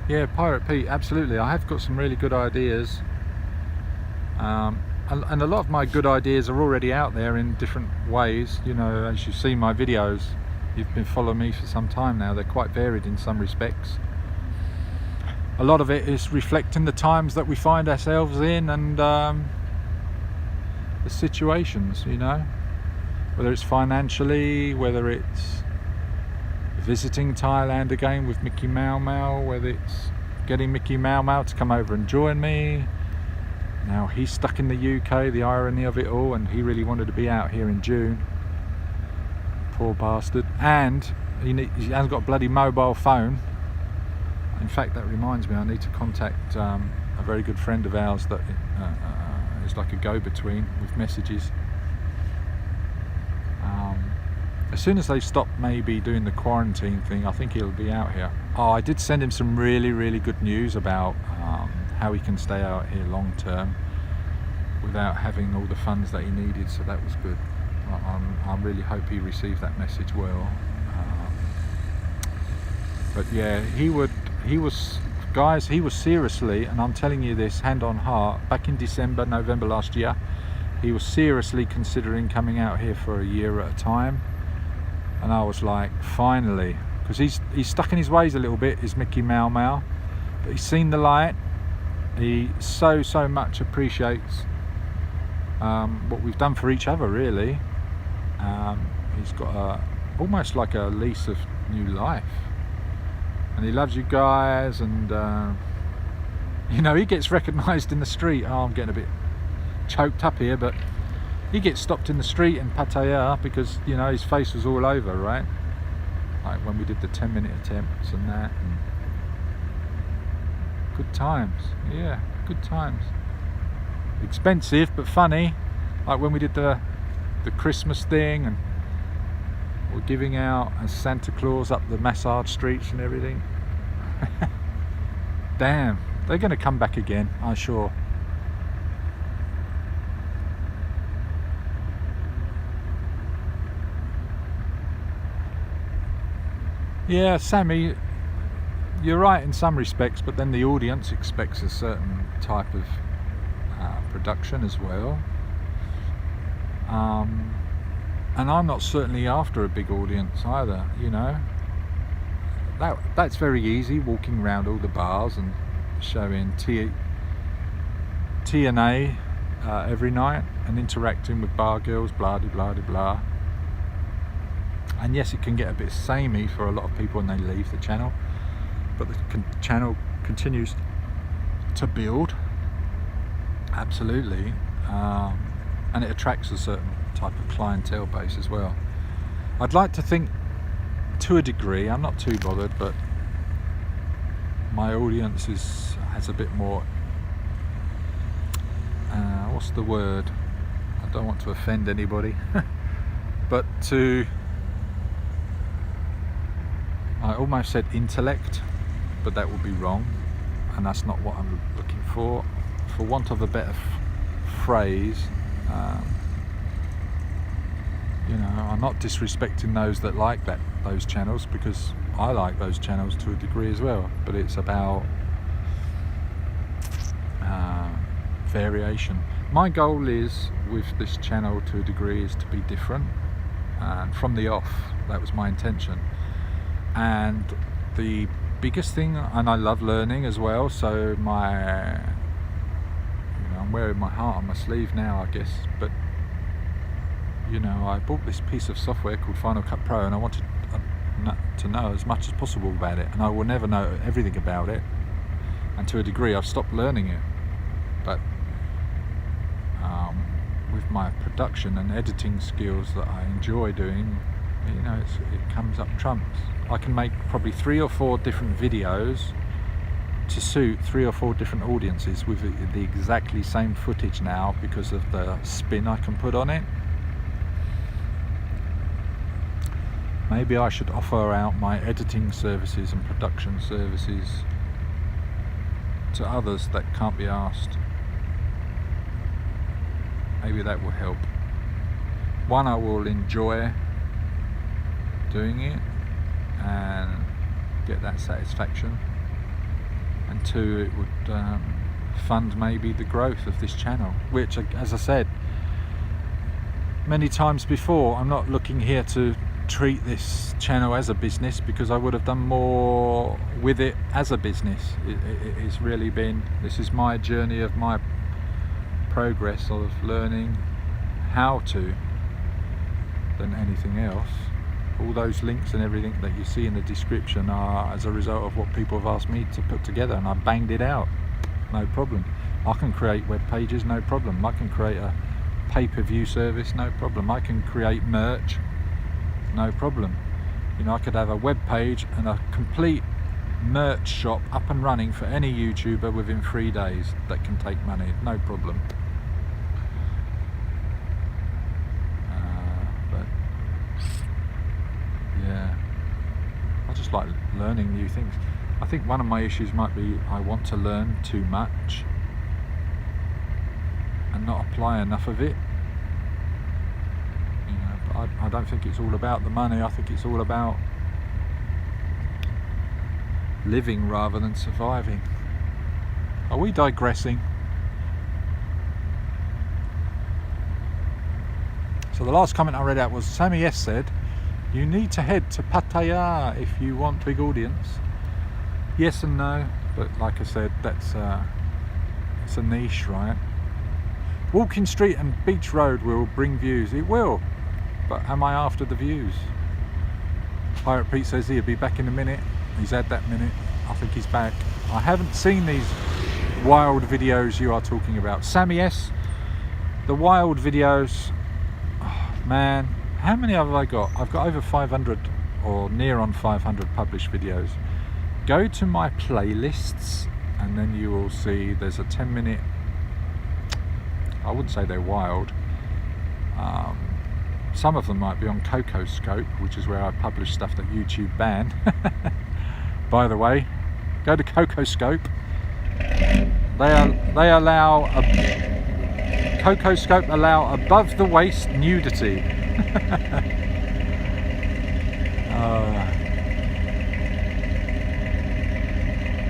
Yeah, Pirate Pete, absolutely. I have got some really good ideas, and a lot of my good ideas are already out there in different ways. You know, as you see my videos, you've been following me for some time now. They're quite varied in some respects. A lot of it is reflecting the times that we find ourselves in, and the situations, you know, whether it's financially, whether it's visiting Thailand again with Mickey Mau Mau, whether it's getting Mickey Mau Mau to come over and join me. Now he's stuck in the UK, the irony of it all, and he really wanted to be out here in June, poor bastard, and he hasn't got a bloody mobile phone. In fact, that reminds me, I need to contact a very good friend of ours that is like a go-between with messages. As soon as they stop maybe doing the quarantine thing, I think he'll be out here. Oh, I did send him some really good news about how he can stay out here long term without having all the funds that he needed, so that was good. I really hope he received that message well. But yeah, he was seriously, and I'm telling you this hand on heart, back in November last year, he was seriously considering coming out here for a year at a time. And I was like, finally, because he's stuck in his ways a little bit, is Mickey Mau Mau, but he's seen the light. He so much appreciates what we've done for each other, really. He's got almost like a lease of new life, and he loves you guys, and you know, he gets recognised in the street. Oh, I'm getting a bit choked up here, but he gets stopped in the street in Pattaya because, you know, his face was all over, right? Like when we did the 10-minute attempts and that. And good times, yeah, good times. Expensive but funny. Like when we did the Christmas thing, and we're giving out as Santa Claus up the massage streets and everything. Damn, they're going to come back again, I'm sure. Yeah, Sammy, you're right in some respects, but then the audience expects a certain type of production as well. And I'm not certainly after a big audience either, you know. That's very easy, walking around all the bars and showing T&A every night and interacting with bar girls, blah de blah de blah. And yes, it can get a bit samey for a lot of people when they leave the channel, but the channel continues to build, absolutely, and it attracts a certain type of clientele base as well. I'd like to think, to a degree, I'm not too bothered, but my audience has a bit more, what's the word? I don't want to offend anybody, but I almost said intellect, but that would be wrong, and that's not what I'm looking for. For want of a better phrase, you know, I'm not disrespecting those that like those channels, because I like those channels to a degree as well, but it's about variation. My goal is, with this channel to a degree, is to be different, and from the off that was my intention. And the biggest thing, and I love learning as well, so I'm wearing my heart on my sleeve now, I guess, but you know, I bought this piece of software called Final Cut Pro, and I wanted to know as much as possible about it, and I will never know everything about it, and to a degree I've stopped learning it. But with my production and editing skills that I enjoy doing, you know, it comes up trumps. I can make probably 3 or 4 different videos to suit 3 or 4 different audiences with the exactly same footage now, because of the spin I can put on it. Maybe I should offer out my editing services and production services to others that can't be asked. Maybe that will help. One, I will enjoy doing it and get that satisfaction, and 2, it would fund maybe the growth of this channel, which, as I said many times before, I'm not looking here to treat this channel as a business, because I would have done more with it as a business. It's really been, this is my journey of my progress of learning how to, than anything else. All those links and everything that you see in the description are as a result of what people have asked me to put together, and I banged it out, no problem. I can create web pages, no problem. I can create a pay-per-view service, no problem. I can create merch, no problem. You know, I could have a web page and a complete merch shop up and running for any YouTuber within 3 days that can take money, no problem. But yeah, I just like learning new things. I think one of my issues might be I want to learn too much and not apply enough of it. You know, but I don't think it's all about the money. I think it's all about living rather than surviving. Are we digressing? So the last comment I read out was Sammy S said, "You need to head to Pattaya if you want big audience." Yes and no, but like I said, that's it's a niche, right? Walking street and beach road will bring views. It will, but am I after the views? Pirate Pete says he'll be back in a minute. He's had that minute. I think he's back. I haven't seen these wild videos you are talking about, Sammy S. The wild videos, oh, man, how many have I got? I've got over 500 or near on 500 published videos. Go to my playlists and then you will see there's a 10-minute, I wouldn't say they're wild, some of them might be on CocoScope, which is where I publish stuff that YouTube banned. By the way, go to CocoScope. They allow CocoScope allow above the waist nudity.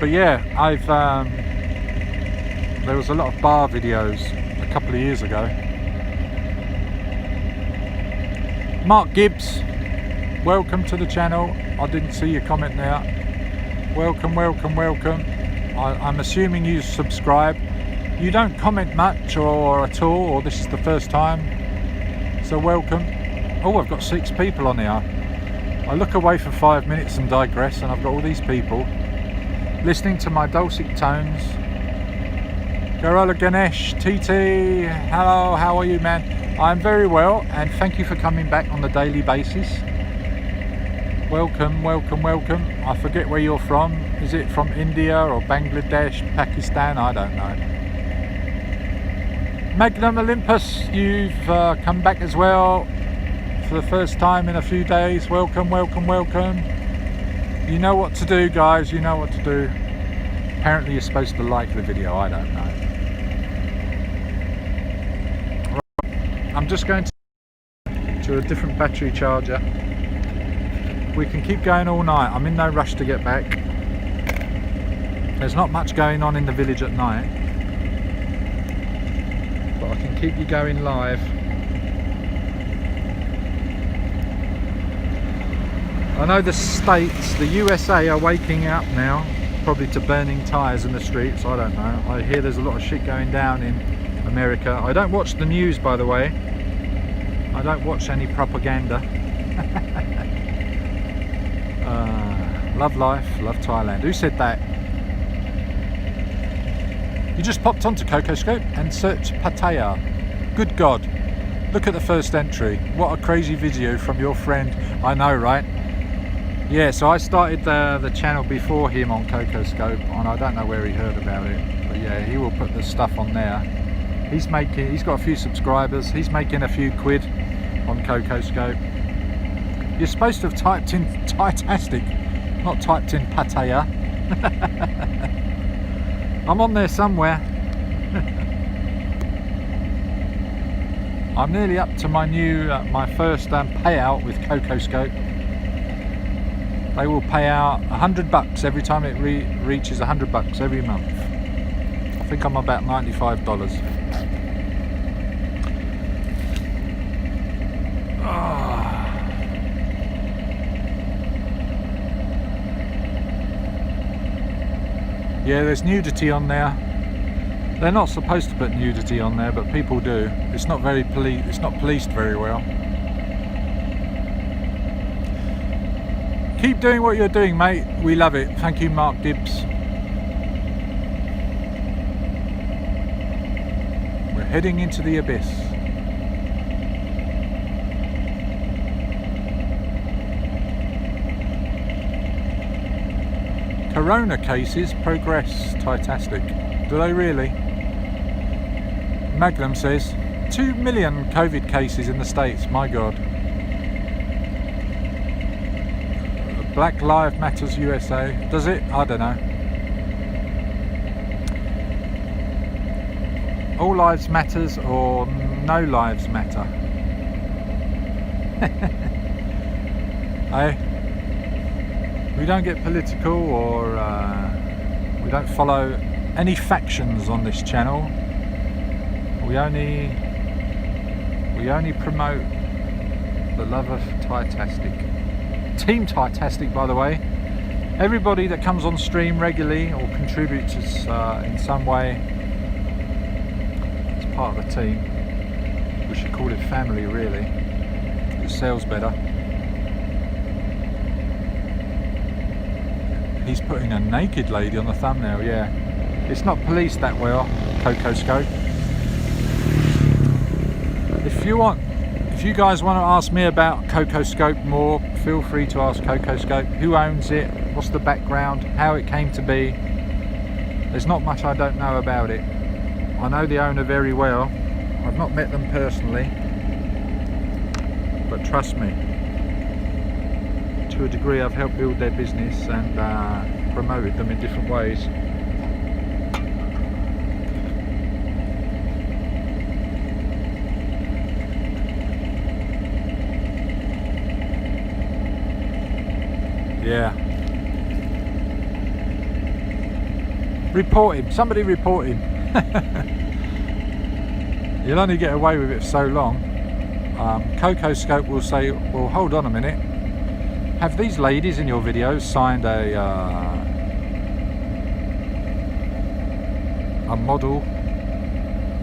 But yeah, there was a lot of bar videos a couple of years ago. Mark Gibbs, welcome to the channel. I didn't see your comment there. Welcome, welcome, welcome. I'm assuming you subscribe. You don't comment much or at all, or this is the first time, so welcome. Oh, I've got 6 people on here. I look away for 5 minutes and digress, and I've got all these people listening to my dulcet tones. Garola Ganesh, TT, hello, how are you, man? I'm very well, and thank you for coming back on a daily basis. Welcome, welcome, welcome. I forget where you're from. Is it from India or Bangladesh, Pakistan? I don't know. Magnum Olympus, you've come back as well for the first time in a few days. Welcome, welcome, welcome. You know what to do, guys. You know what to do. Apparently you're supposed to like the video. I don't know. Right. I'm just going to a different battery charger. We can keep going all night. I'm in no rush to get back. There's not much going on in the village at night, but I can keep you going live. I know the States, the USA are waking up now, probably to burning tyres in the streets. I don't know. I hear there's a lot of shit going down in America. I don't watch the news, by the way. I don't watch any propaganda. Love life, love Thailand. Who said that? You just popped onto CocoScope and searched Pattaya. Good God, look at the first entry. What a crazy video from your friend. I know, right? Yeah, so I started the channel before him on CocoScope, and I don't know where he heard about it, but yeah, he will put the stuff on there. He's got a few subscribers. He's making a few quid on CocoScope. You're supposed to have typed in Thai Tastic, not typed in Pattaya. I'm on there somewhere. I'm nearly up to my new, my first payout with CocoScope. They will pay out $100 every time it reaches $100 every month. I think I'm about $95. Yeah, there's nudity on there. They're not supposed to put nudity on there, but people do. It's not it's not policed very well. Keep doing what you're doing, mate. We love it. Thank you, Mark Gibbs. We're heading into the abyss. Corona cases progress, Thai Tastic. Do they really? Magnum says 2 million COVID cases in the States. My God. Black Lives Matters USA. Does it? I don't know. All lives matters or no lives matter. Hey. We don't get political or we don't follow any factions on this channel. We only promote the love of Thai Tastic. Team Thai Tastic, by the way. Everybody that comes on stream regularly or contributes in some way is part of the team. We should call it family, really. It sells better. He's putting a naked lady on the thumbnail, yeah. It's not policed that well, CocoScope. If you guys want to ask me about CocoScope more, feel free to ask CocoScope. Who owns it? What's the background? How it came to be? There's not much I don't know about it. I know the owner very well. I've not met them personally, but trust me, to a degree I've helped build their business and promoted them in different ways. Yeah. Report him, somebody report him. You'll only get away with it for so long. CocoScope will say, well, hold on a minute. Have these ladies in your videos signed a model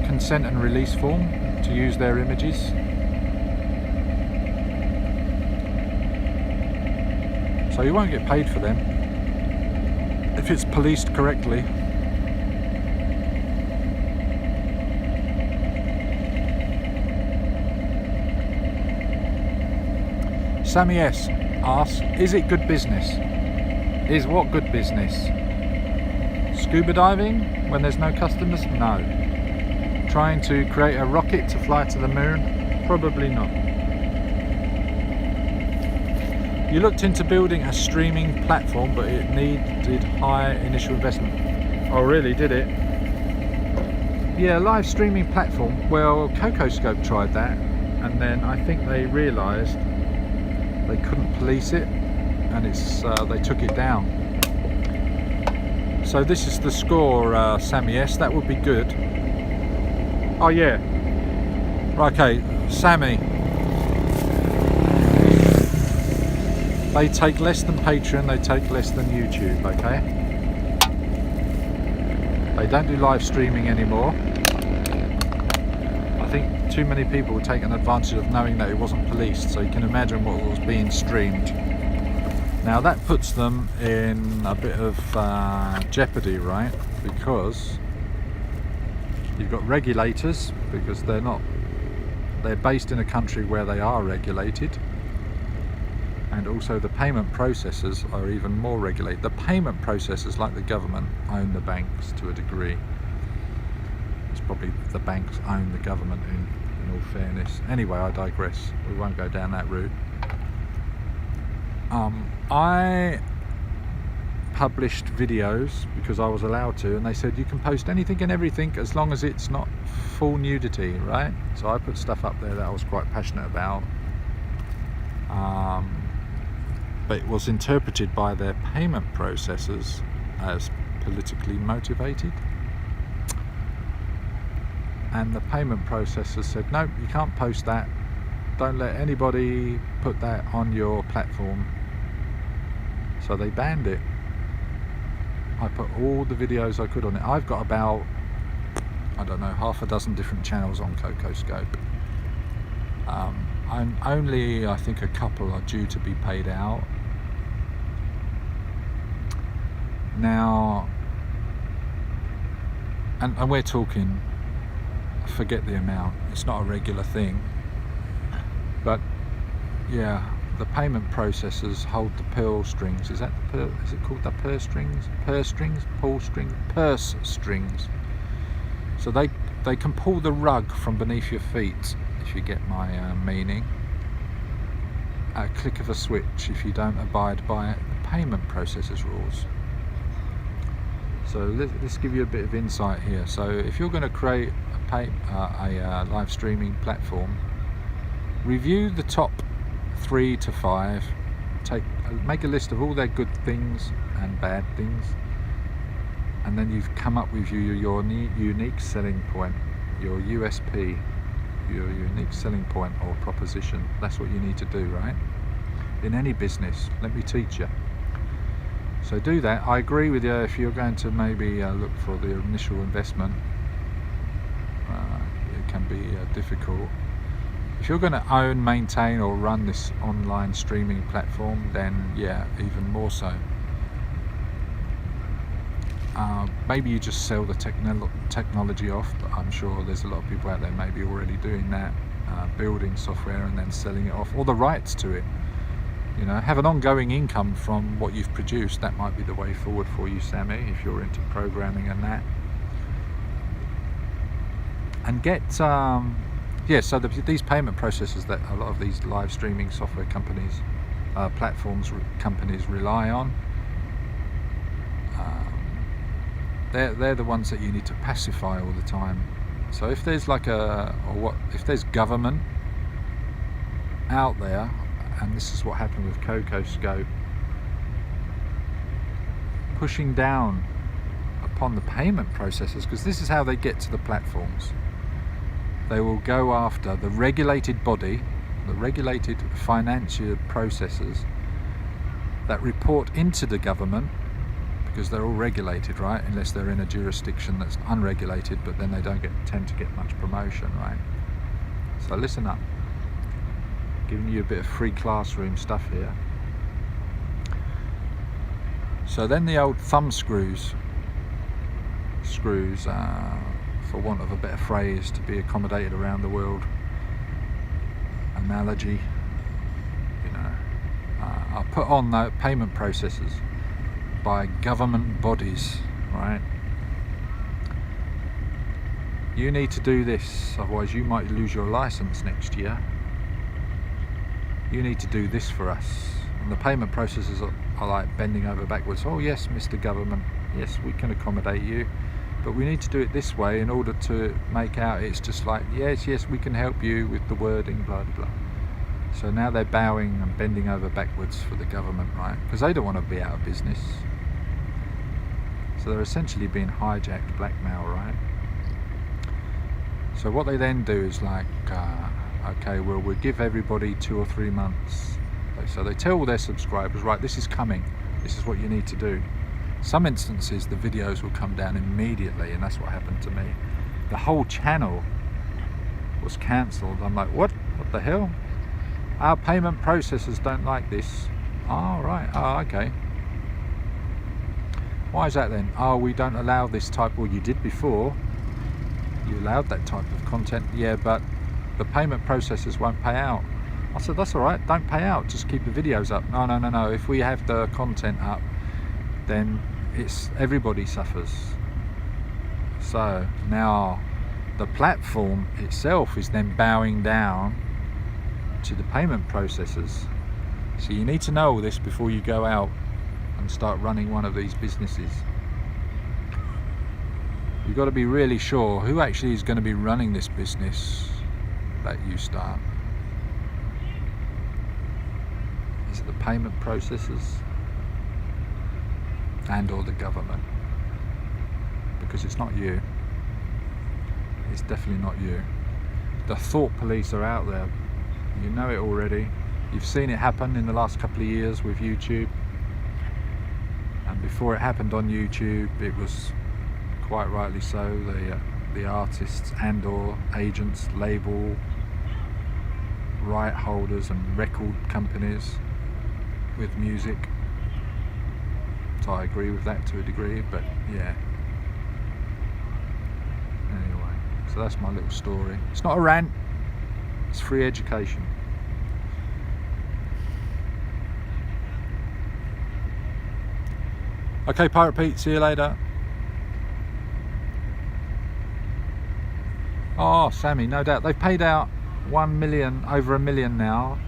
consent and release form to use their images? So you won't get paid for them if it's policed correctly. Sammy S asks, is it good business? Is what good business? Scuba diving when there's no customers? No. Trying to create a rocket to fly to the moon? Probably not. You looked into building a streaming platform, but it needed high initial investment. Oh really, did it? Yeah, live streaming platform. Well, CocoScope tried that, and then I think they realised they couldn't police it, and they took it down. So this is the score, Sammy S. That would be good. Oh yeah. Okay, Sammy. They take less than Patreon, they take less than YouTube, okay? They don't do live streaming anymore. I think too many people were taking advantage of knowing that it wasn't policed, so you can imagine what was being streamed. Now that puts them in a bit of jeopardy, right? Because you've got regulators, because they're based in a country where they are regulated. And also the payment processors are even more regulated. The payment processors, like the government, own the banks to a degree. It's probably the banks own the government in all fairness. Anyway, I digress. We won't go down that route. I published videos because I was allowed to, and they said you can post anything and everything as long as it's not full nudity, right? So I put stuff up there that I was quite passionate about. But it was interpreted by their payment processors as politically motivated, and the payment processors said no, you can't post that, don't let anybody put that on your platform. So they banned it. I put all the videos I could on it. I've got about, I don't know, half a dozen different channels on CocoScope. Only I think a couple are due to be paid out. Now, and we're talking, forget the amount, it's not a regular thing, but yeah, the payment processors hold the purse strings. Is it called the purse strings? Purse strings? Pull string? Purse strings. So they can pull the rug from beneath your feet, if you get my meaning, at a click of a switch if you don't abide by the payment processors rules. So let's give you a bit of insight here. So if you're going to create a live streaming platform, review the top 3 to 5, make a list of all their good things and bad things, and then you've come up with your unique selling point, your USP, your unique selling point or proposition. That's what you need to do, right? In any business, let me teach you. So do that. I agree with you, if you're going to maybe look for the initial investment, it can be difficult. If you're going to own, maintain or run this online streaming platform, then yeah, even more so. Maybe you just sell the technology off, but I'm sure there's a lot of people out there maybe already doing that, building software and then selling it off, or the rights to it. You know, have an ongoing income from what you've produced. That might be the way forward for you, Sammy, if you're into programming and that. And get yeah, so these payment processors that a lot of these live streaming software companies, companies rely on, they're the ones that you need to pacify all the time. So if there's if there's government out there, and this is what happened with CocoScope, pushing down a upon the payment processors, because this is how they get to the platforms. They will go after the regulated body, the regulated financial processors that report into the government, because they're all regulated, right? Unless they're in a jurisdiction that's unregulated, but then they don't tend to get much promotion, right? So listen up, giving you a bit of free classroom stuff here. So then the old thumb screws, for want of a better phrase, to be accommodated around the world, analogy, you know, are put on the payment processors by government bodies, right? You need to do this, otherwise you might lose your license next year. You need to do this for us. And the payment processors are like bending over backwards. Oh yes, Mr. Government, yes, we can accommodate you, but we need to do it this way in order to make out it's just like, yes, we can help you with the wording, blah, blah, blah. So now they're bowing and bending over backwards for the government, right? Because they don't want to be out of business. So they're essentially being hijacked, blackmail, right? So what they then do is like, okay, well, we'll give everybody 2 or 3 months. So they tell all their subscribers, right, this is coming, this is what you need to do. Some instances the videos will come down immediately, and that's what happened to me. The whole channel was cancelled. I'm like, what the hell? Our payment processors don't like this. Oh right, oh okay. Why is that then? Oh, we don't allow this type. Well, you did before. You allowed that type of content. Yeah, but the payment processors won't pay out. I said, that's all right, don't pay out, just keep the videos up. No, if we have the content up, then it's everybody suffers. So now the platform itself is then bowing down to the payment processors. So you need to know all this before you go out and start running one of these businesses. You've got to be really sure who actually is going to be running this business that you start. Is it the payment processors and or the government? Because it's not you. It's definitely not you. The thought police are out there. You know it already. You've seen it happen in the last couple of years with YouTube. And before it happened on YouTube, it was quite rightly so, the artists and or agents, label, right holders and record companies with music. So I agree with that to a degree, but yeah. Anyway, so that's my little story. It's not a rant, it's free education. Okay, Pirate Pete, see you later. Oh, Sammy, no doubt. They've paid out 1 million, over 1 million now.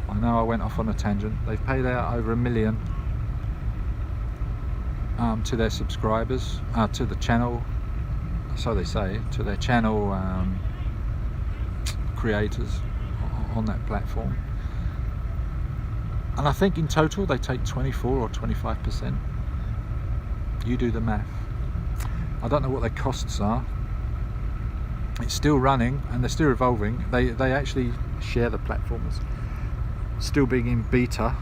I know I went off on a tangent. They've paid out over 1 million to their subscribers, to the channel, so they say, to their channel creators on that platform. And I think in total they take 24 or 25%. You do the math. I don't know what their costs are. It's still running and they're still evolving. They actually share the platforms, still being in beta.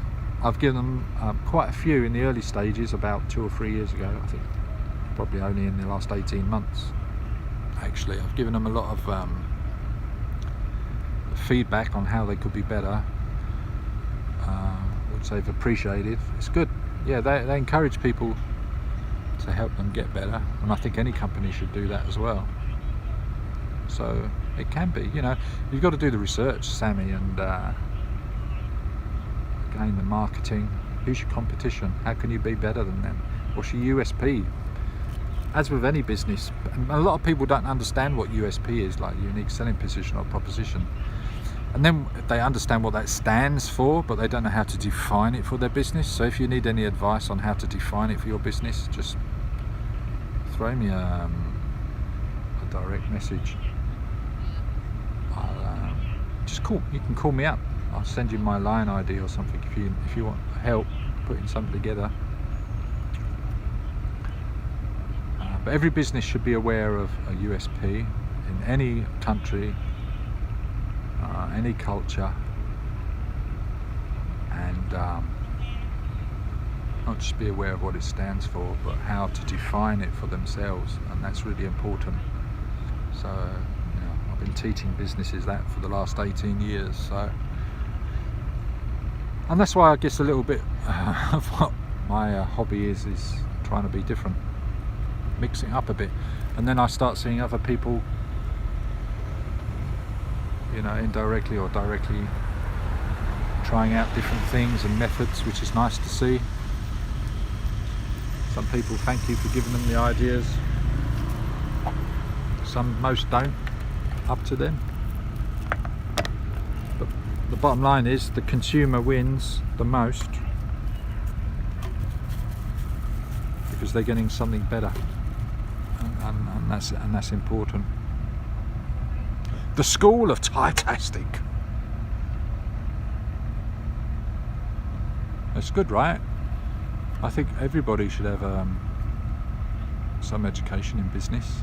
I've given them quite a few in the early stages about 2 or 3 years ago. I think probably only in the last 18 months. Actually, I've given them a lot of feedback on how they could be better, which they've appreciated. It's good. Yeah, they encourage people to help them get better, and I think any company should do that as well. So it can be, you know, you've got to do the research, Sammy, and again the marketing. Who's your competition? How can you be better than them? What's your USP? As with any business, a lot of people don't understand what USP is, like unique selling position or proposition. And then they understand what that stands for, but they don't know how to define it for their business. So if you need any advice on how to define it for your business, just throw me a direct message. Just call. You can call me up. I'll send you my line ID or something if you want help putting something together. But every business should be aware of a USP in any country, any culture, and not just be aware of what it stands for, but how to define it for themselves, and that's really important. So, you know, I've been teaching businesses that for the last 18 years, so, and that's why I guess a little bit of what my hobby is trying to be different, mixing up a bit, and then I start seeing other people, you know, indirectly or directly trying out different things and methods, which is nice to see. Some people thank you for giving them the ideas, most don't, up to them. But the bottom line is the consumer wins the most because they're getting something better, and that's important. The School of Thai Tastic. That's good, right? I think everybody should have some education in business.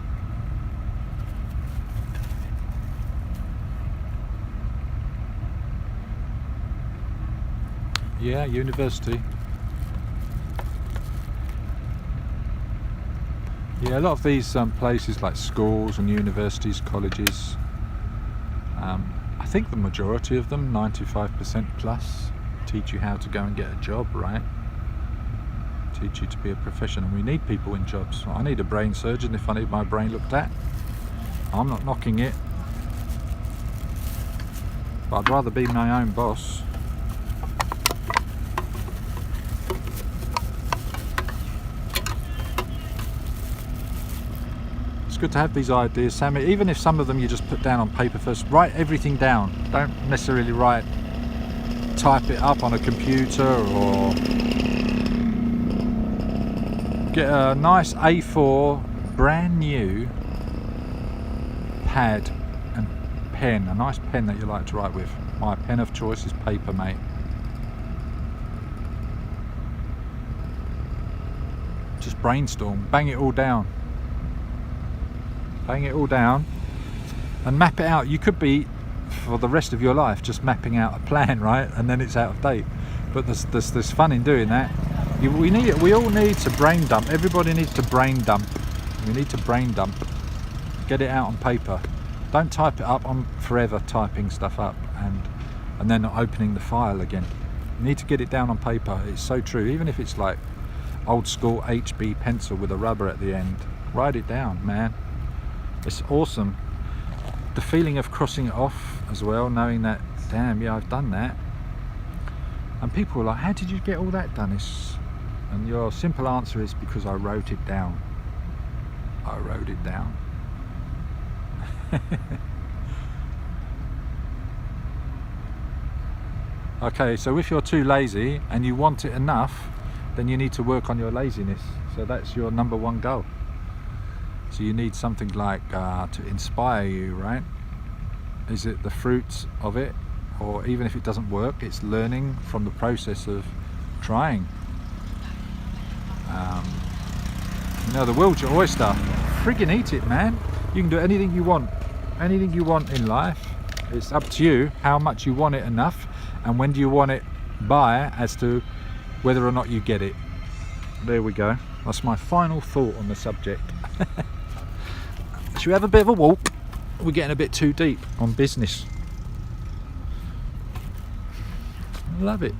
Yeah, university. Yeah, a lot of these places like schools and universities, colleges, I think the majority of them, 95% plus, teach you how to go and get a job, right? Teach you to be a professional. We need people in jobs. I need a brain surgeon if I need my brain looked at. I'm not knocking it, but I'd rather be my own boss. It's good to have these ideas, Sammy, even if some of them you just put down on paper first. Write everything down. Don't necessarily type it up on a computer, or get a nice A4 brand new pad and pen, a nice pen that you like to write with. My pen of choice is paper, mate. Just brainstorm, bang it all down. Bang it all down and map it out. You could be for the rest of your life just mapping out a plan, right? And then it's out of date. But there's fun in doing that. We all need to brain dump. Everybody needs to brain dump. We need to brain dump. Get it out on paper. Don't type it up. I'm forever typing stuff up and then not opening the file again. You need to get it down on paper. It's so true. Even if it's like old school HB pencil with a rubber at the end, write it down, man. It's awesome. The feeling of crossing it off as well, knowing that, damn, yeah, I've done that. And people are like, how did you get all that done? And your simple answer is because I wrote it down. I wrote it down. Okay, so if you're too lazy and you want it enough, then you need to work on your laziness. So that's your number one goal. So you need something like to inspire you, right? Is it the fruits of it? Or even if it doesn't work, it's learning from the process of trying. You know, the world's your oyster. Friggin' eat it, man. You can do anything you want. Anything you want in life. It's up to you how much you want it enough and when do you want it by as to whether or not you get it. There we go. That's my final thought on the subject. Should we have a bit of a walk? We're getting a bit too deep on business. Love it.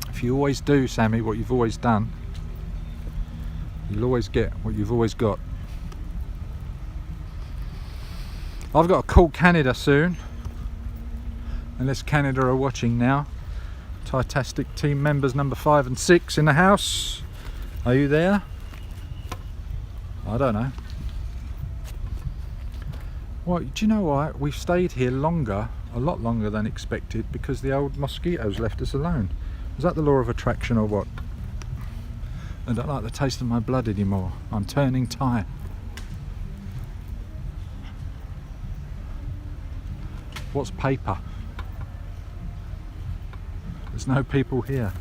If you always do, Sammy, what you've always done, you'll always get what you've always got. I've got to call Canada soon, unless Canada are watching now. Thai Tastic team members number 5 and 6 in the house. Are you there? I don't know. Well, do you know what? We've stayed here longer, a lot longer than expected, because the old mosquitoes left us alone. Is that the law of attraction or what? I don't like the taste of my blood anymore. I'm turning Thai. What's paper? There's no people here.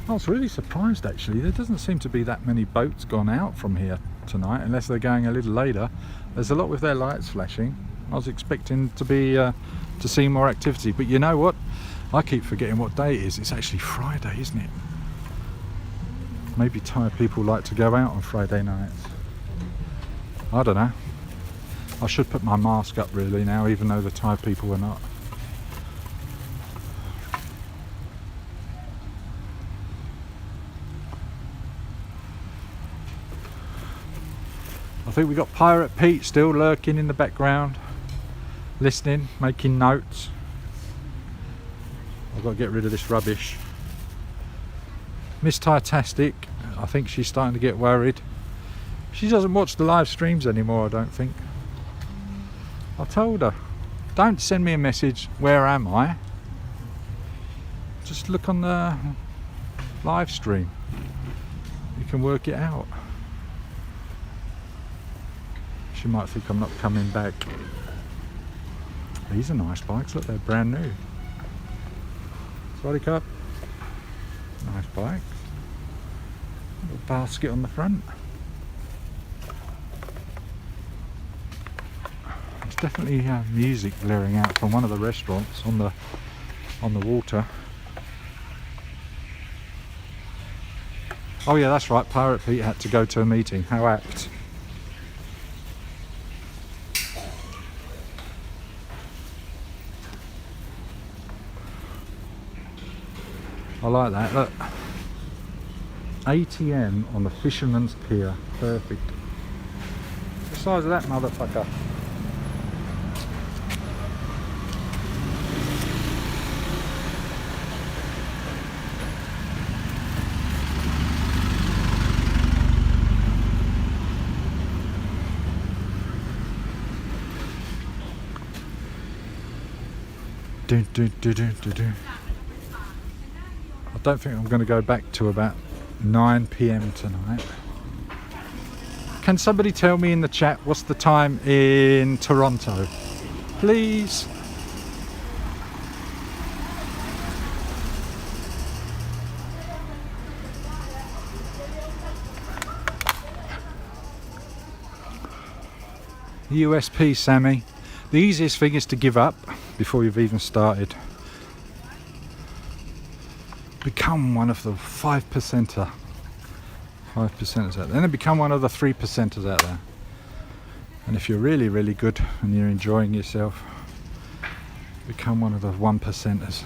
I was really surprised actually. There doesn't seem to be that many boats gone out from here tonight, unless they're going a little later. There's a lot with their lights flashing. I was expecting to be to see more activity, but you know what? I keep forgetting what day it is. It's actually Friday, isn't it? Maybe Thai people like to go out on Friday nights. I don't know. I should put my mask up really now, even though the Thai people are not. I think we got Pirate Pete still lurking in the background, listening, making notes. I've got to get rid of this rubbish. Miss Thai Tastic, I think she's starting to get worried. She doesn't watch the live streams anymore, I don't think. I told her, don't send me a message, where am I? Just look on the live stream. You can work it out. She might think I'm not coming back. These are nice bikes, look, they're brand new. Sorry, Cup. Nice bikes. Little basket on the front. There's definitely music blaring out from one of the restaurants on the water. Oh yeah, that's right, Pirate Pete had to go to a meeting. How apt. I like that, look. ATM on the Fisherman's Pier, perfect. The size of that motherfucker. I don't think I'm going to go back to about 9 PM tonight. Can somebody tell me in the chat what's the time in Toronto? Please. USP, Sammy. The easiest thing is to give up before you've even started. Become one of the 5%er. 5%ers out there. Then become one of the 3%ers out there. And if you're really, really good and you're enjoying yourself, become one of the 1%ers.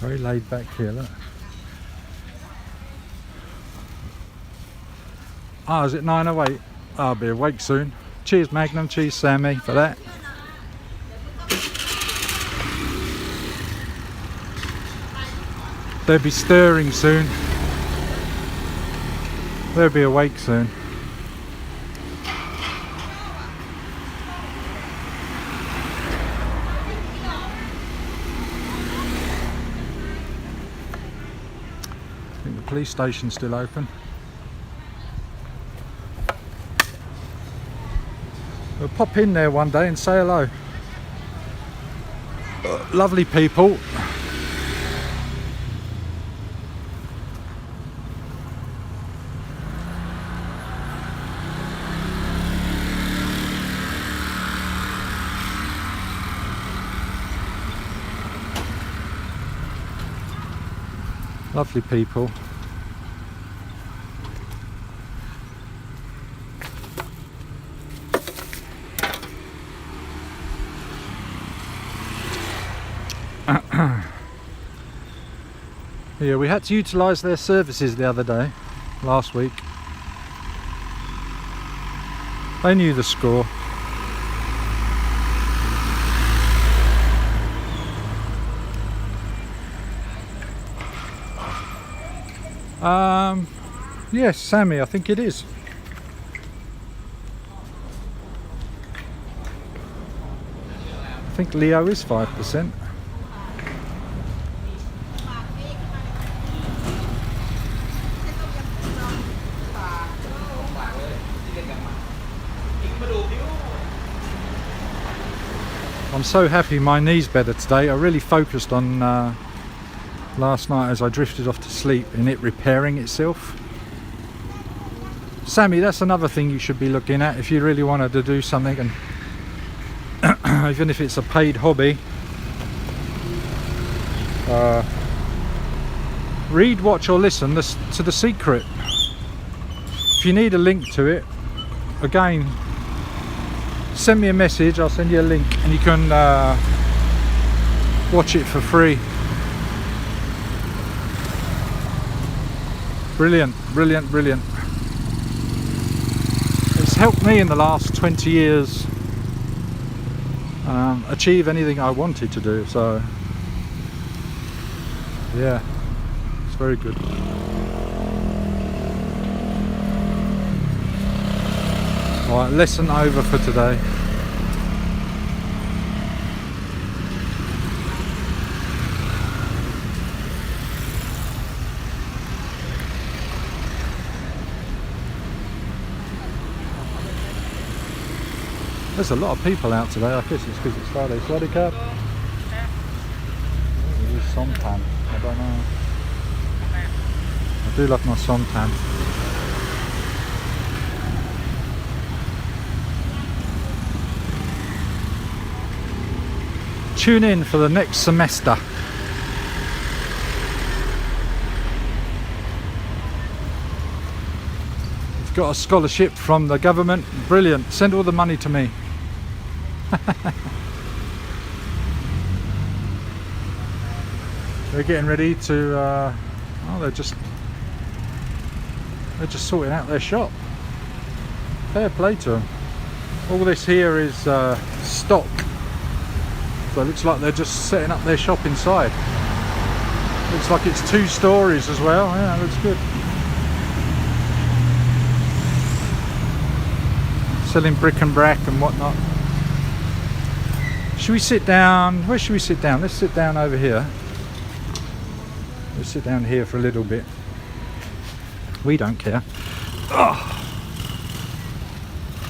Very laid back here, look. Ah, is it 9:08? I'll be awake soon. Cheers Magnum, cheers Sammy for that. They'll be stirring soon. They'll be awake soon. I think the police station's still open. We'll pop in there one day and say hello. Lovely people. Lovely people. Yeah, we had to utilise their services the other day, last week. They knew the score. Yes, Sammy, I think it is. I think Leo is 5%. I'm so happy my knee's better today. I really focused on last night as I drifted off to sleep in it repairing itself. Sammy, that's another thing you should be looking at if you really wanted to do something, and even if it's a paid hobby. Read, watch or listen to The Secret. If you need a link to it, again, send me a message, I'll send you a link and you can watch it for free. Brilliant, brilliant, brilliant. It's helped me in the last 20 years achieve anything I wanted to do, so yeah, it's very good. Alright, lesson over for today. There's a lot of people out today. I guess it's because it's Friday. Swaddy Cup. Maybe suntan. I don't know. I do love my suntan. Tune in for the next semester. You've got a scholarship from the government. Brilliant. Send all the money to me. They're getting ready to oh, they're just sorting out their shop. Fair play to them. All this here is stock, so it looks like they're just setting up their shop inside. Looks like it's 2 stories as well. Yeah, looks good. Selling bric and brac and whatnot. Should we sit down? Where should we sit down? Let's sit down over here. Let's sit down here for a little bit. We don't care.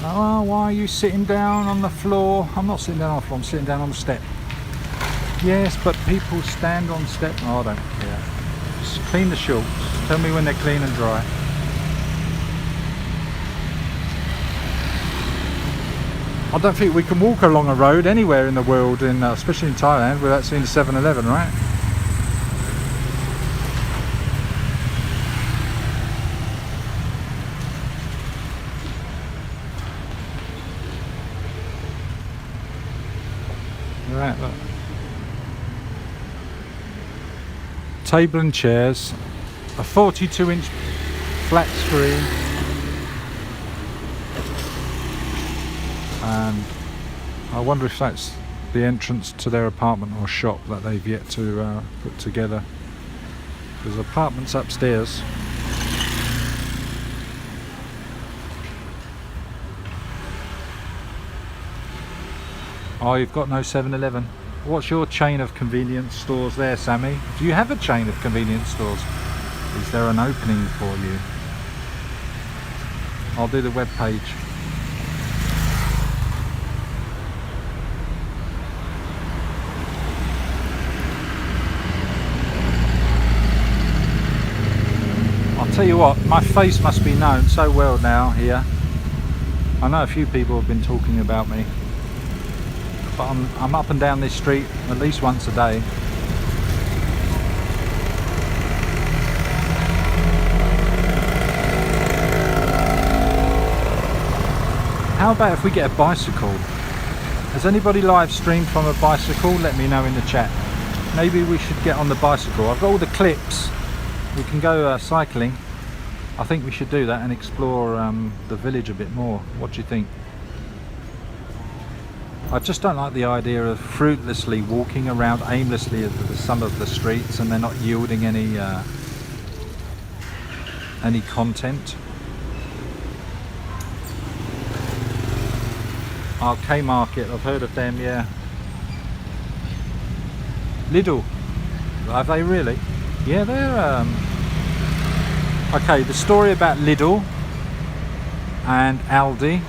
Oh, why are you sitting down on the floor? I'm not sitting down on the floor, I'm sitting down on the step. Yes, but people stand on step. Oh, I don't care. Just clean the shorts. Tell me when they're clean and dry. I don't think we can walk along a road anywhere in the world, especially in Thailand, without seeing a 7-Eleven, right? Right, look. Table and chairs, a 42-inch flat screen, and I wonder if that's the entrance to their apartment or shop that they've yet to put together. There's apartments upstairs. Oh, you've got no 7-Eleven. What's your chain of convenience stores there, Sammy? Do you have a chain of convenience stores? Is there an opening for you? I'll do the web page. I'll tell you what, my face must be known so well now here. I know a few people have been talking about me. But I'm up and down this street at least once a day. How about if we get a bicycle? Has anybody live streamed from a bicycle? Let me know in the chat. Maybe we should get on the bicycle. I've got all the clips. We can go cycling. I think we should do that and explore the village a bit more. What do you think? I just don't like the idea of fruitlessly walking around aimlessly at some of the streets and they're not yielding any any content. K Market, I've heard of them, yeah. Lidl, have they really? Yeah, they're okay, the story about Lidl and Aldi, I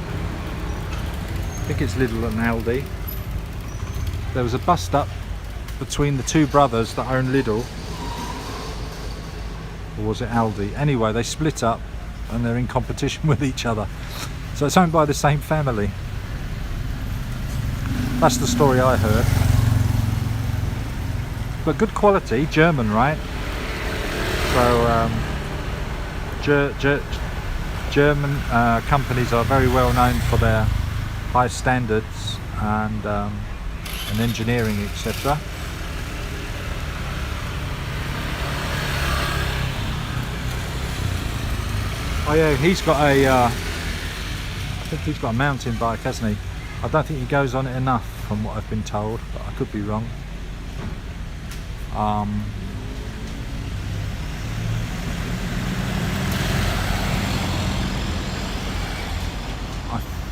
think it's Lidl and Aldi. There was a bust up between the two brothers that own Lidl, or was it Aldi? Anyway, they split up and they're in competition with each other. So it's owned by the same family. That's the story I heard. But good quality, German, right? So German companies are very well known for their high standards and engineering, etc. Oh yeah, he's got a I think he's got a mountain bike, hasn't he? I don't think he goes on it enough from what I've been told, but I could be wrong. I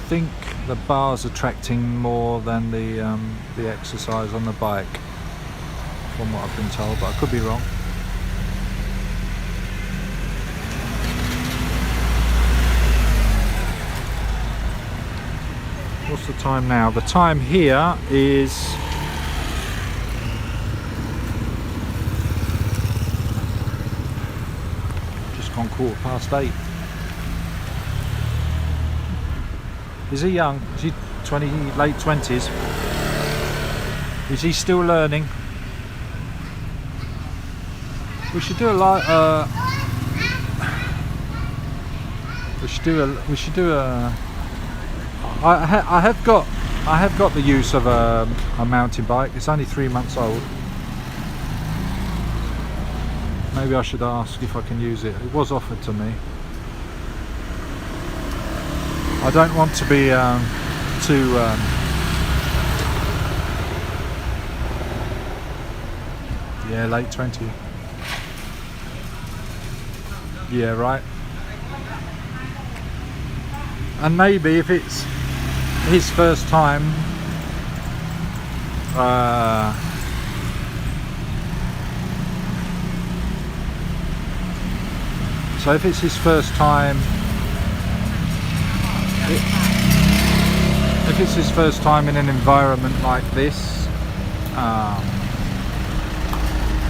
think the bar's attracting more than the exercise on the bike, from what I've been told, but I could be wrong. What's the time now? The time here is just gone 8:15. Is he young? Is he late 20s? Is he still learning? We should do a lot. We should do a. I have got the use of a mountain bike. It's only 3 months old. Maybe I should ask if I can use it. It was offered to me. I don't want to be too yeah, late 20. Yeah, right. And maybe if it's his first time, so if it's his first time, if it's his first time in an environment like this,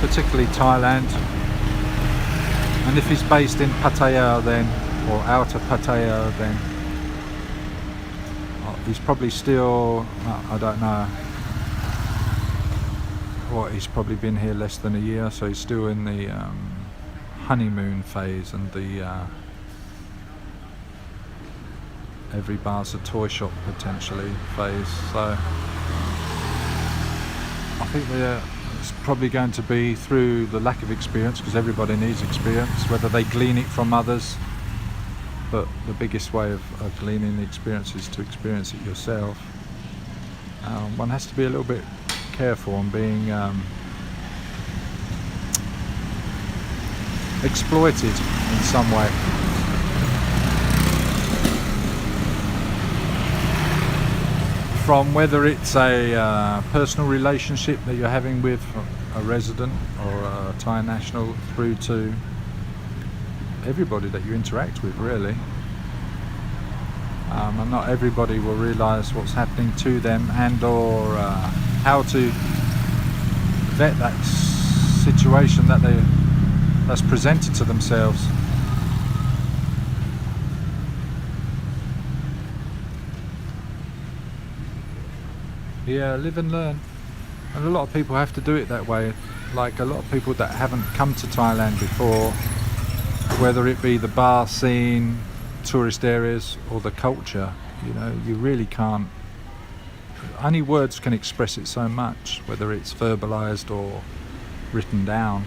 particularly Thailand, and if he's based in Pattaya then, or out of Pattaya then, he's probably still, I don't know, he's probably been here less than a year, so he's still in the honeymoon phase and the every bar's a toy shop potentially phase. So I think it's probably going to be through the lack of experience, because everybody needs experience, whether they glean it from others. But the biggest way of gleaning the experience is to experience it yourself. One has to be a little bit careful on being exploited in some way. From whether it's a personal relationship that you're having with a resident or a Thai national, through to everybody that you interact with, really. And not everybody will realise what's happening to them, and or how to vet that situation that's presented to themselves. Yeah, live and learn. And a lot of people have to do it that way. Like a lot of people that haven't come to Thailand before, whether it be the bar scene, tourist areas, or the culture, you know, you really can't, only words can express it so much, whether it's verbalized or written down.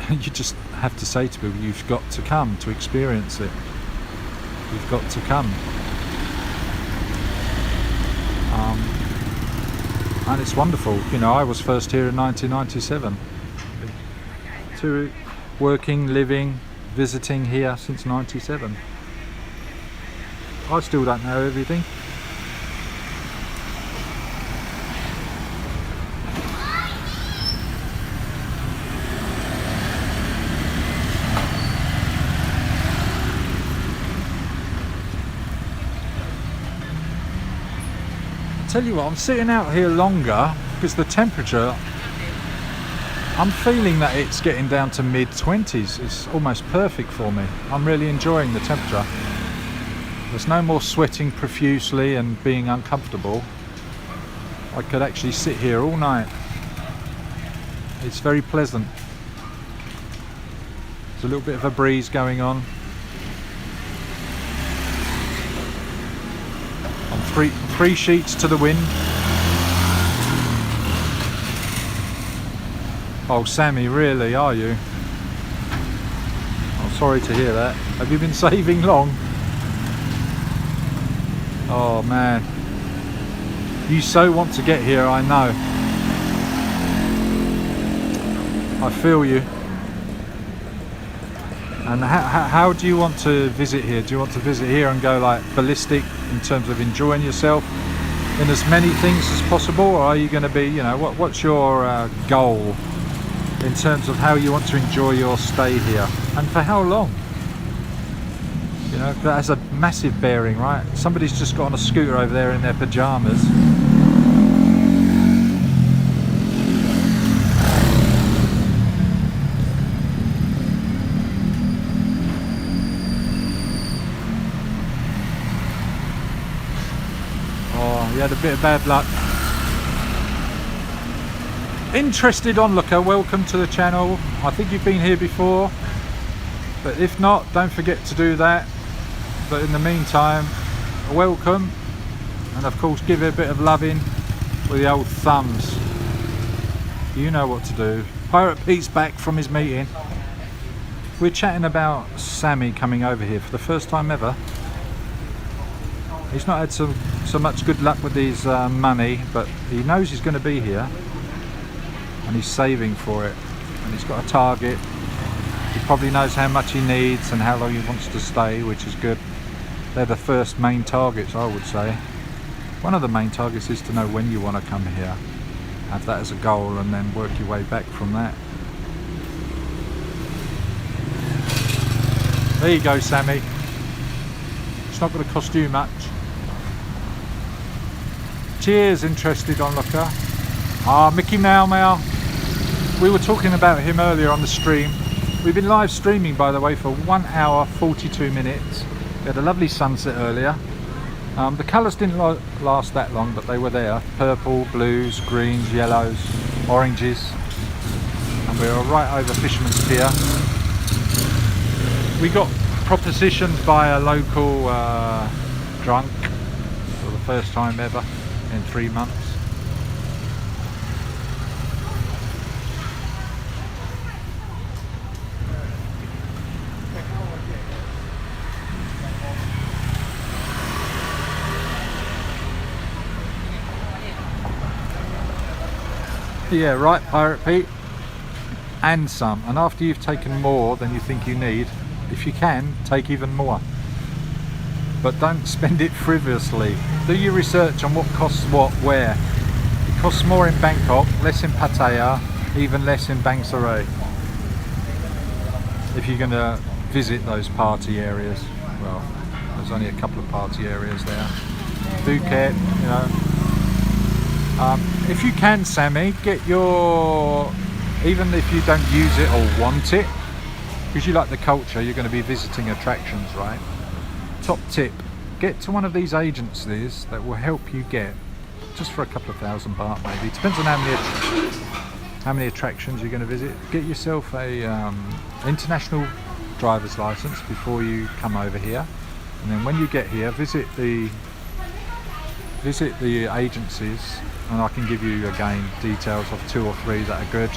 You just have to say to people, you've got to come to experience it. You've got to come. And it's wonderful. You know, I was first here in 1997. Working, living, visiting here since '97. I still don't know everything. Tell you what, I'm sitting out here longer because the temperature, I'm feeling that it's getting down to mid-20s. It's almost perfect for me. I'm really enjoying the temperature. There's no more sweating profusely and being uncomfortable. I could actually sit here all night. It's very pleasant. There's a little bit of a breeze going on. Three sheets to the wind. Oh, Sammy, really, are you? I'm sorry to hear that. Have you been saving long? Oh man, you so want to get here, I know. I feel you. And how do you want to visit here? Do you want to visit here and go like ballistic in terms of enjoying yourself in as many things as possible, or are you going to be, you know, what's your goal in terms of how you want to enjoy your stay here, and for how long? You know, that has a massive bearing, right? Somebody's just got on a scooter over there in their pajamas. You had a bit of bad luck. Interested onlooker, welcome to the channel. I think you've been here before, but if not, don't forget to do that. But in the meantime, welcome, and of course give it a bit of loving with the old thumbs. You know what to do. Pirate Pete's back from his meeting. We're chatting about Sammy coming over here for the first time ever. He's not had so much good luck with his money, but he knows he's going to be here and he's saving for it, and he's got a target. He probably knows how much he needs and how long he wants to stay, which is good. They're the first main targets, I would say. One of the main targets is to know when you want to come here, have that as a goal, and then work your way back from that. There you go, Sammy. It's not going to cost you much. Cheers, interested onlooker. Ah, Mickey Mau Mau. We were talking about him earlier on the stream. We've been live streaming, by the way, for 1 hour 42 minutes. We had a lovely sunset earlier. The colours didn't last that long, but they were there. Purple, blues, greens, yellows, oranges. And we were right over Fisherman's Pier. We got propositioned by a local drunk for the first time ever in 3 months. Yeah, right, Pirate Pete, and some. And after you've taken more than you think you need, if you can, take even more. But don't spend it frivolously. Do your research on what costs what, where. It costs more in Bangkok, less in Pattaya, even less in Bang Sarai. If you're going to visit those party areas. Well, there's only a couple of party areas there. Phuket, you know. If you can, Sammy, get your, even if you don't use it or want it, because you like the culture, you're going to be visiting attractions, right? Top tip, get to one of these agencies that will help you get, just for a couple of $1,000 baht maybe, it depends on how many attractions you're going to visit. Get yourself a international driver's license before you come over here, and then when you get here, visit the agencies, and I can give you again details of 2 or 3 that are good,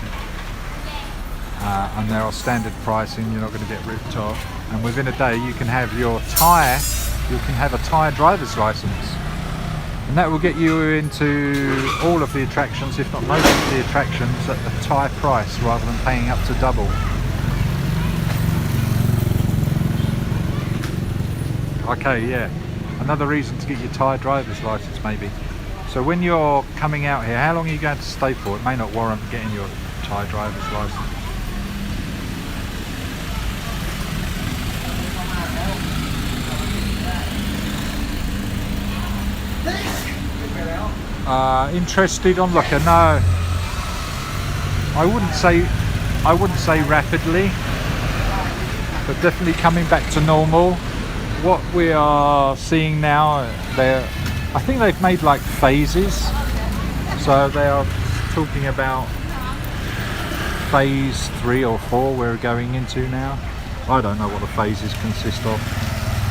and they're standard pricing. You're not going to get ripped off, and within a day you can have a Thai driver's license, and that will get you into all of the attractions, if not most of the attractions, at the Thai price rather than paying up to double. Okay, yeah. Another reason to get your Thai driver's license, maybe. So when you're coming out here, how long are you going to stay for? It may not warrant getting your Thai driver's license. Interested on looker? No. I wouldn't say rapidly, but definitely coming back to normal. What we are seeing now, I think they've made like phases. So they are talking about phase 3 or 4 we're going into now. I don't know what the phases consist of.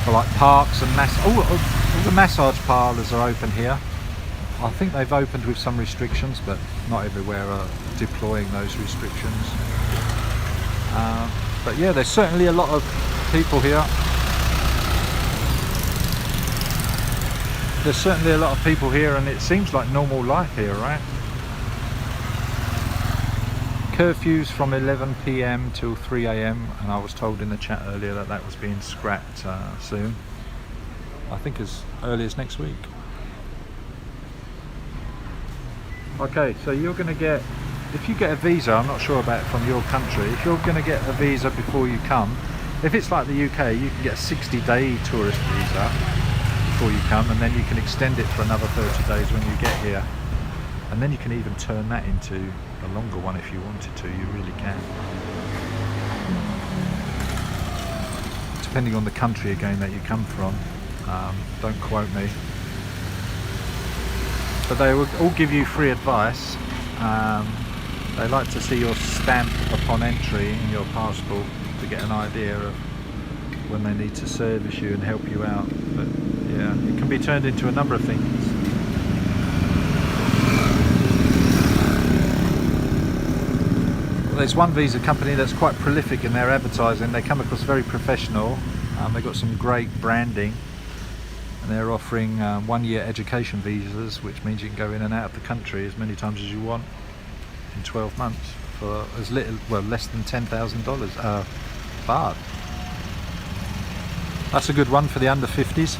But like parks and all the massage parlours are open here. I think they've opened with some restrictions, but not everywhere are deploying those restrictions. But yeah, there's certainly a lot of people here. There's certainly a lot of people here, and it seems like normal life here, right? Curfews from 11 PM till 3 AM, and I was told in the chat earlier that that was being scrapped soon. I think as early as next week. Okay, so you're going to get, if you get a visa, I'm not sure about it from your country, if you're going to get a visa before you come, if it's like the UK, you can get a 60-day tourist visa before you come, and then you can extend it for another 30 days when you get here, and then you can even turn that into a longer one if you wanted to. You really can, depending on the country again that you come from. Don't quote me, but they will all give you free advice. They like to see your stamp upon entry in your passport to get an idea of when they need to service you and help you out. But yeah, it can be turned into a number of things. Well, there's one visa company that's quite prolific in their advertising. They come across very professional. They've got some great branding, and they're offering 1-year education visas, which means you can go in and out of the country as many times as you want in 12 months for as little, well, less than $10,000 baht. That's a good one for the under 50s.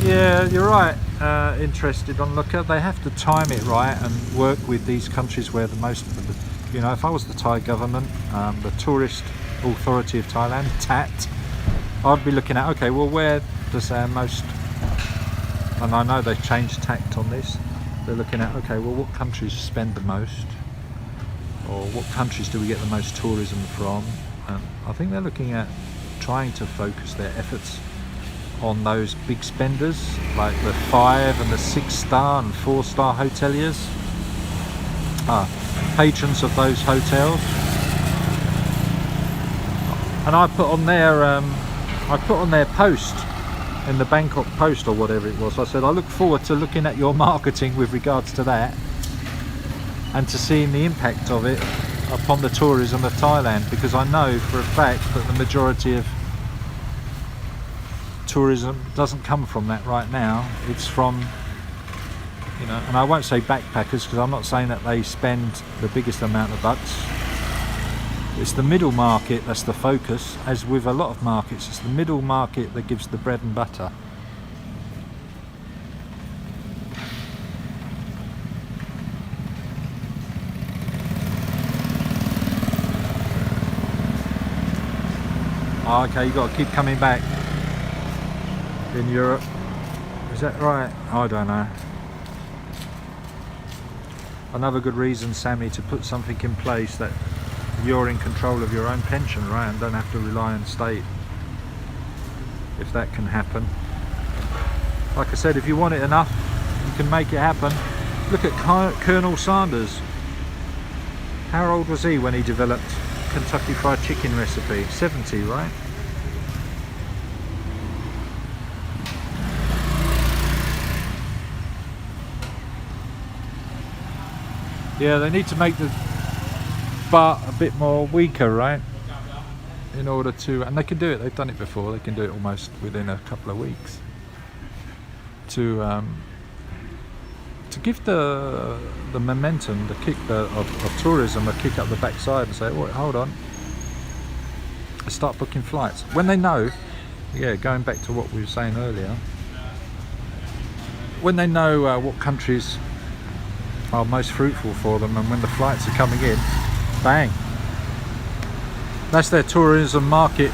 Yeah, you're right. Interested on looker. They have to time it right and work with these countries where the most of the, you know, if I was the Thai government, the Tourist Authority of Thailand, TAT, I'd be looking at, okay, well, where does our most, and I know they've changed tact on this, they're looking at, okay, well, what countries spend the most, or what countries do we get the most tourism from? I think they're looking at trying to focus their efforts on those big spenders, like the 5 and the 6-star and 4-star hoteliers, patrons of those hotels. And I put on their post in the Bangkok Post or whatever it was, I said I look forward to looking at your marketing with regards to that and to seeing the impact of it upon the tourism of Thailand, because I know for a fact that the majority of tourism doesn't come from that right now. It's from, you know, and I won't say backpackers, because I'm not saying that they spend the biggest amount of bucks. It's the middle market that's the focus. As with a lot of markets, it's the middle market that gives the bread and butter. Oh, okay, you got to keep coming back in Europe. Is that right? I don't know. Another good reason, Sammy, to put something in place that you're in control of your own pension, right, and don't have to rely on state, if that can happen. Like I said, if you want it enough, you can make it happen. Look at Colonel Sanders. How old was he when he developed Kentucky Fried Chicken recipe? 70, right? Yeah, they need to make the baht a bit more weaker, right? In order to, and they can do it, they've done it before, they can do it almost within a couple of weeks. To to give the momentum, the kick of tourism, a kick up the backside and say, oh, hold on, let's start booking flights. When they know, going back to what we were saying earlier, when they know what countries are most fruitful for them, and when the flights are coming in, bang, that's their tourism marketing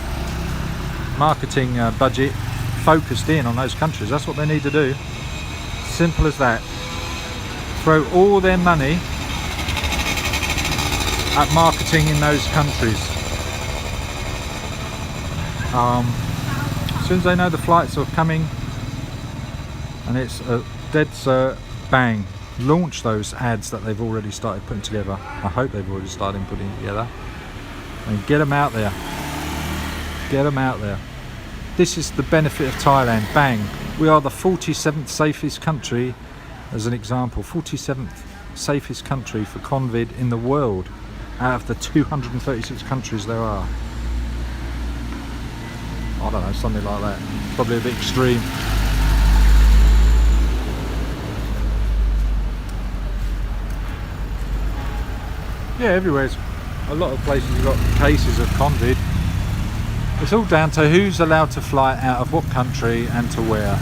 budget focused in on those countries. That's what they need to do. Simple as that. Throw all their money at marketing in those countries. As soon as they know the flights are coming and it's a dead cert, bang, launch those ads that they've already started putting together. I hope they've already started putting it together, and get them out there. Get them out there. This is the benefit of Thailand. Bang, we are the 47th safest country, as an example, 47th safest country for COVID in the world out of the 236 countries there are. I don't know, something like that. Probably a bit extreme. Yeah, everywhere's a lot of places have got cases of COVID. It's all down to who's allowed to fly out of what country and to where.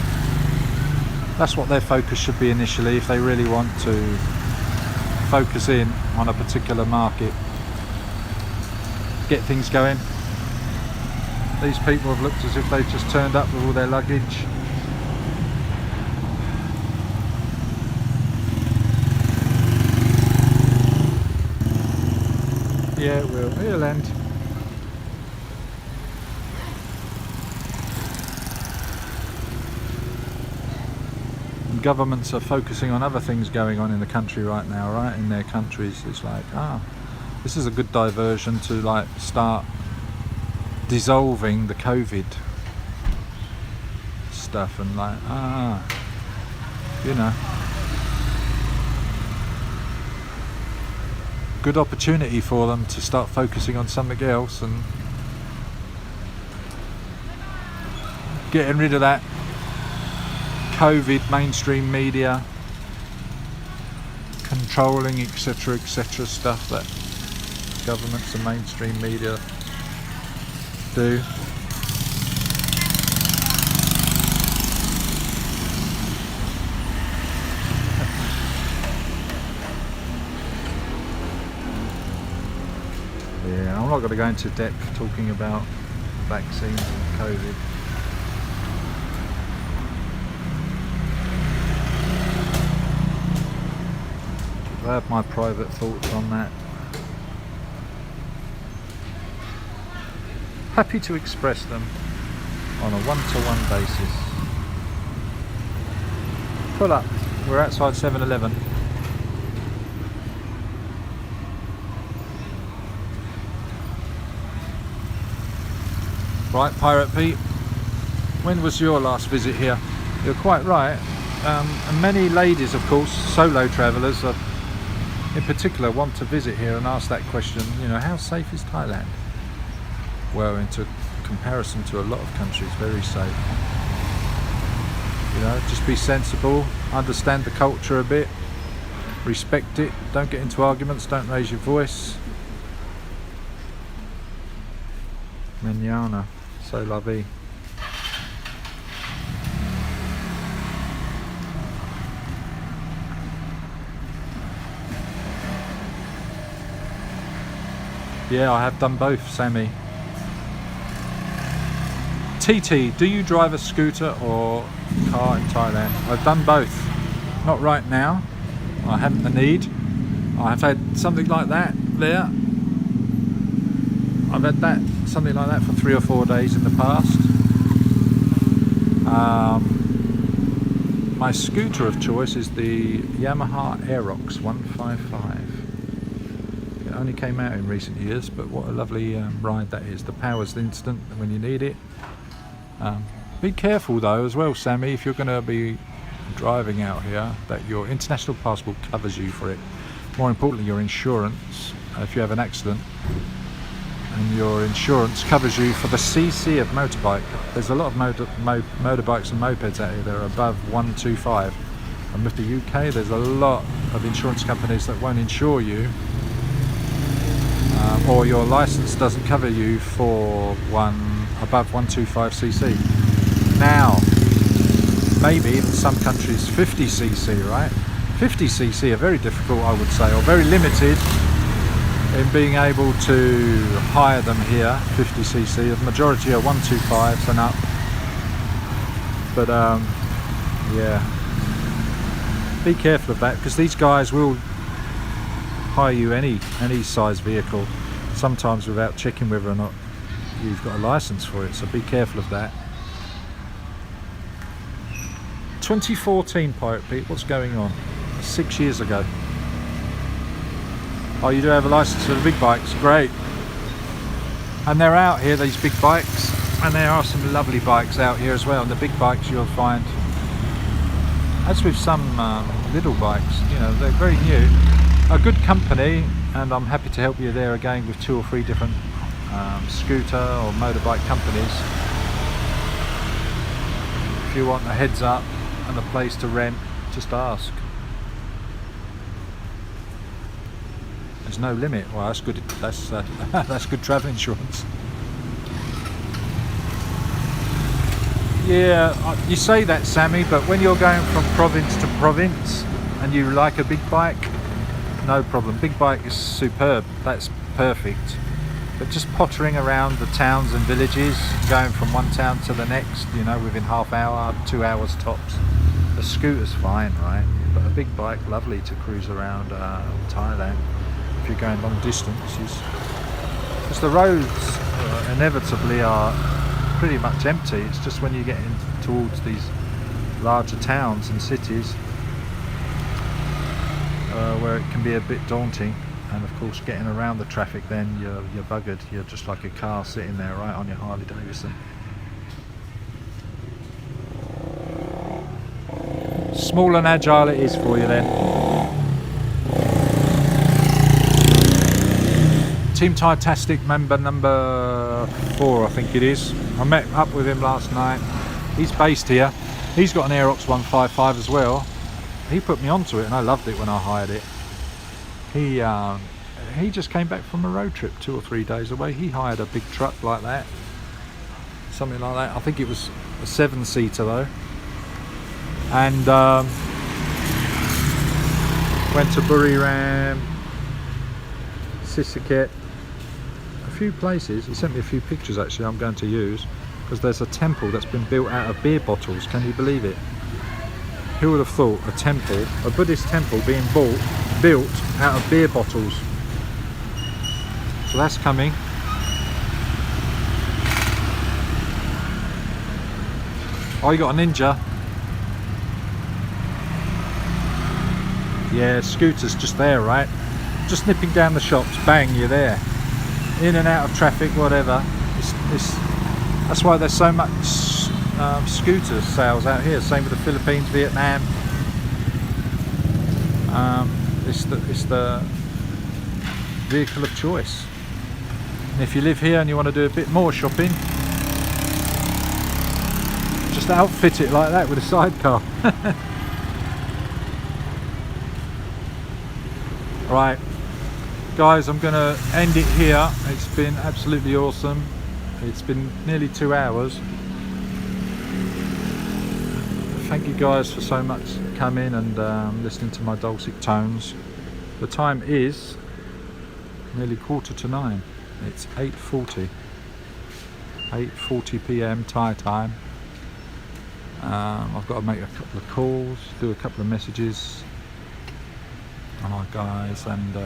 That's what their focus should be initially, if they really want to focus in on a particular market. Get things going. These people have looked as if they've just turned up with all their luggage. Yeah, it will. It'll end. And governments are focusing on other things going on in the country right now, right? In their countries. It's like, this is a good diversion to like start dissolving the COVID stuff and like, you know. Good opportunity for them to start focusing on something else and getting rid of that COVID mainstream media controlling etc stuff that governments and mainstream media do. Yeah, I'm not going to go into depth talking about vaccines and COVID. I have my private thoughts on that. Happy to express them on a one-to-one basis. Pull up, we're outside 7-Eleven. Right, Pirate Pete, when was your last visit here? You're quite right, and many ladies, of course, solo travellers in particular, want to visit here and ask that question, you know, how safe is Thailand? Well, in comparison to a lot of countries, very safe. You know, just be sensible, understand the culture a bit, respect it, don't get into arguments, don't raise your voice. Manana. So la vie. Yeah, I have done both, Sammy. TT, do you drive a scooter or car in Thailand? I've done both. Not right now. I haven't the need. I've had something like that there. I've had something like that for 3 or 4 days in the past. My scooter of choice is the Yamaha Aerox 155. It only came out in recent years, but what a lovely ride that is. The power's instant when you need it. Be careful though as well, Sammy, if you're going to be driving out here, that your international passport covers you for it. More importantly, your insurance, if you have an accident. And your insurance covers you for the CC of motorbike. There's a lot of motorbikes and mopeds out here that are above 125. And with the UK, there's a lot of insurance companies that won't insure you, or your license doesn't cover you for one above 125cc. Now, maybe in some countries 50cc, right? 50cc are very difficult, I would say, or very limited in being able to hire them here. 50cc, the majority are 125s and up. But yeah, be careful of that, because these guys will hire you any size vehicle, sometimes without checking whether or not you've got a license for it, so be careful of that. 2014 Pirate Pete, what's going on? 6 years ago. Oh, you do have a license for the big bikes, great. And they're out here, these big bikes, and there are some lovely bikes out here as well. And the big bikes you'll find, as with some little bikes, you know, they're very new. A good company, and I'm happy to help you there again with 2 or 3 different scooter or motorbike companies. If you want a heads up and a place to rent, just ask. There's no limit. Well, that's good. That's good travel insurance. Yeah, you say that, Sammy, but when you're going from province to province and you like a big bike, no problem. Big bike is superb. That's perfect. But just pottering around the towns and villages, going from one town to the next, you know, within half hour, 2 hours tops. A scooter's fine, right? But a big bike, lovely to cruise around Thailand if you're going long distances. Because the roads inevitably are pretty much empty. It's just when you get in towards these larger towns and cities where it can be a bit daunting. And of course, getting around the traffic, then you're buggered. You're just like a car sitting there, right, on your Harley Davidson. Small and agile it is for you then. Team Thai Tastic member number 4, I think it is. I met up with him last night. He's based here. He's got an Aerox 155 as well. He put me onto it and I loved it when I hired it. He just came back from a road trip 2 or 3 days away. He hired a big truck like that, something like that. I think it was a 7-seater though, and went to Buriram, Sisaket, a few places. He sent me a few pictures actually I'm going to use, because there's a temple that's been built out of beer bottles. Can you believe it? Who would have thought a temple, a Buddhist temple, being built out of beer bottles? So that's coming. Oh, you got a Ninja? Yeah, scooter's just there, right? Just nipping down the shops, bang, you're there. In and out of traffic, whatever. That's why there's so much scooter sales out here. Same with the Philippines, Vietnam. It's the vehicle of choice. And if you live here and you want to do a bit more shopping, just outfit it like that with a sidecar. Right, guys, I'm going to end it here. It's been absolutely awesome. It's been nearly 2 hours. Thank you guys for so much coming and listening to my dulcet tones. The time is nearly 8:45. It's 8:40 p.m. Thai time. I've got to make a couple of calls, do a couple of messages. Oh, guys, and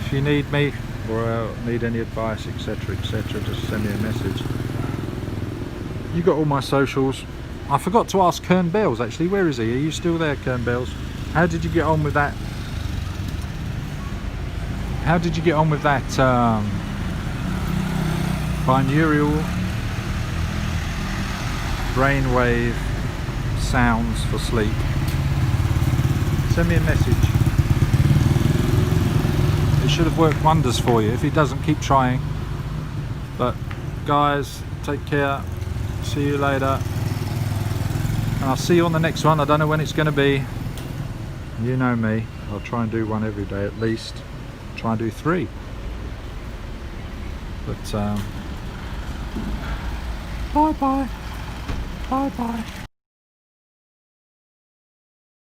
if you need me or need any advice, etc., just send me a message. You got all my socials. I forgot to ask Kern Bells actually. Where is he? Are you still there, Kern Bells? How did you get on with that? How did you get on with that binaural brainwave sounds for sleep? Send me a message. It should have worked wonders for you. If it doesn't, keep trying. But guys, take care, see you later, and I'll see you on the next one. I don't know when it's going to be, you know me, I'll try and do one every day at least, try and do 3, but bye bye, bye bye.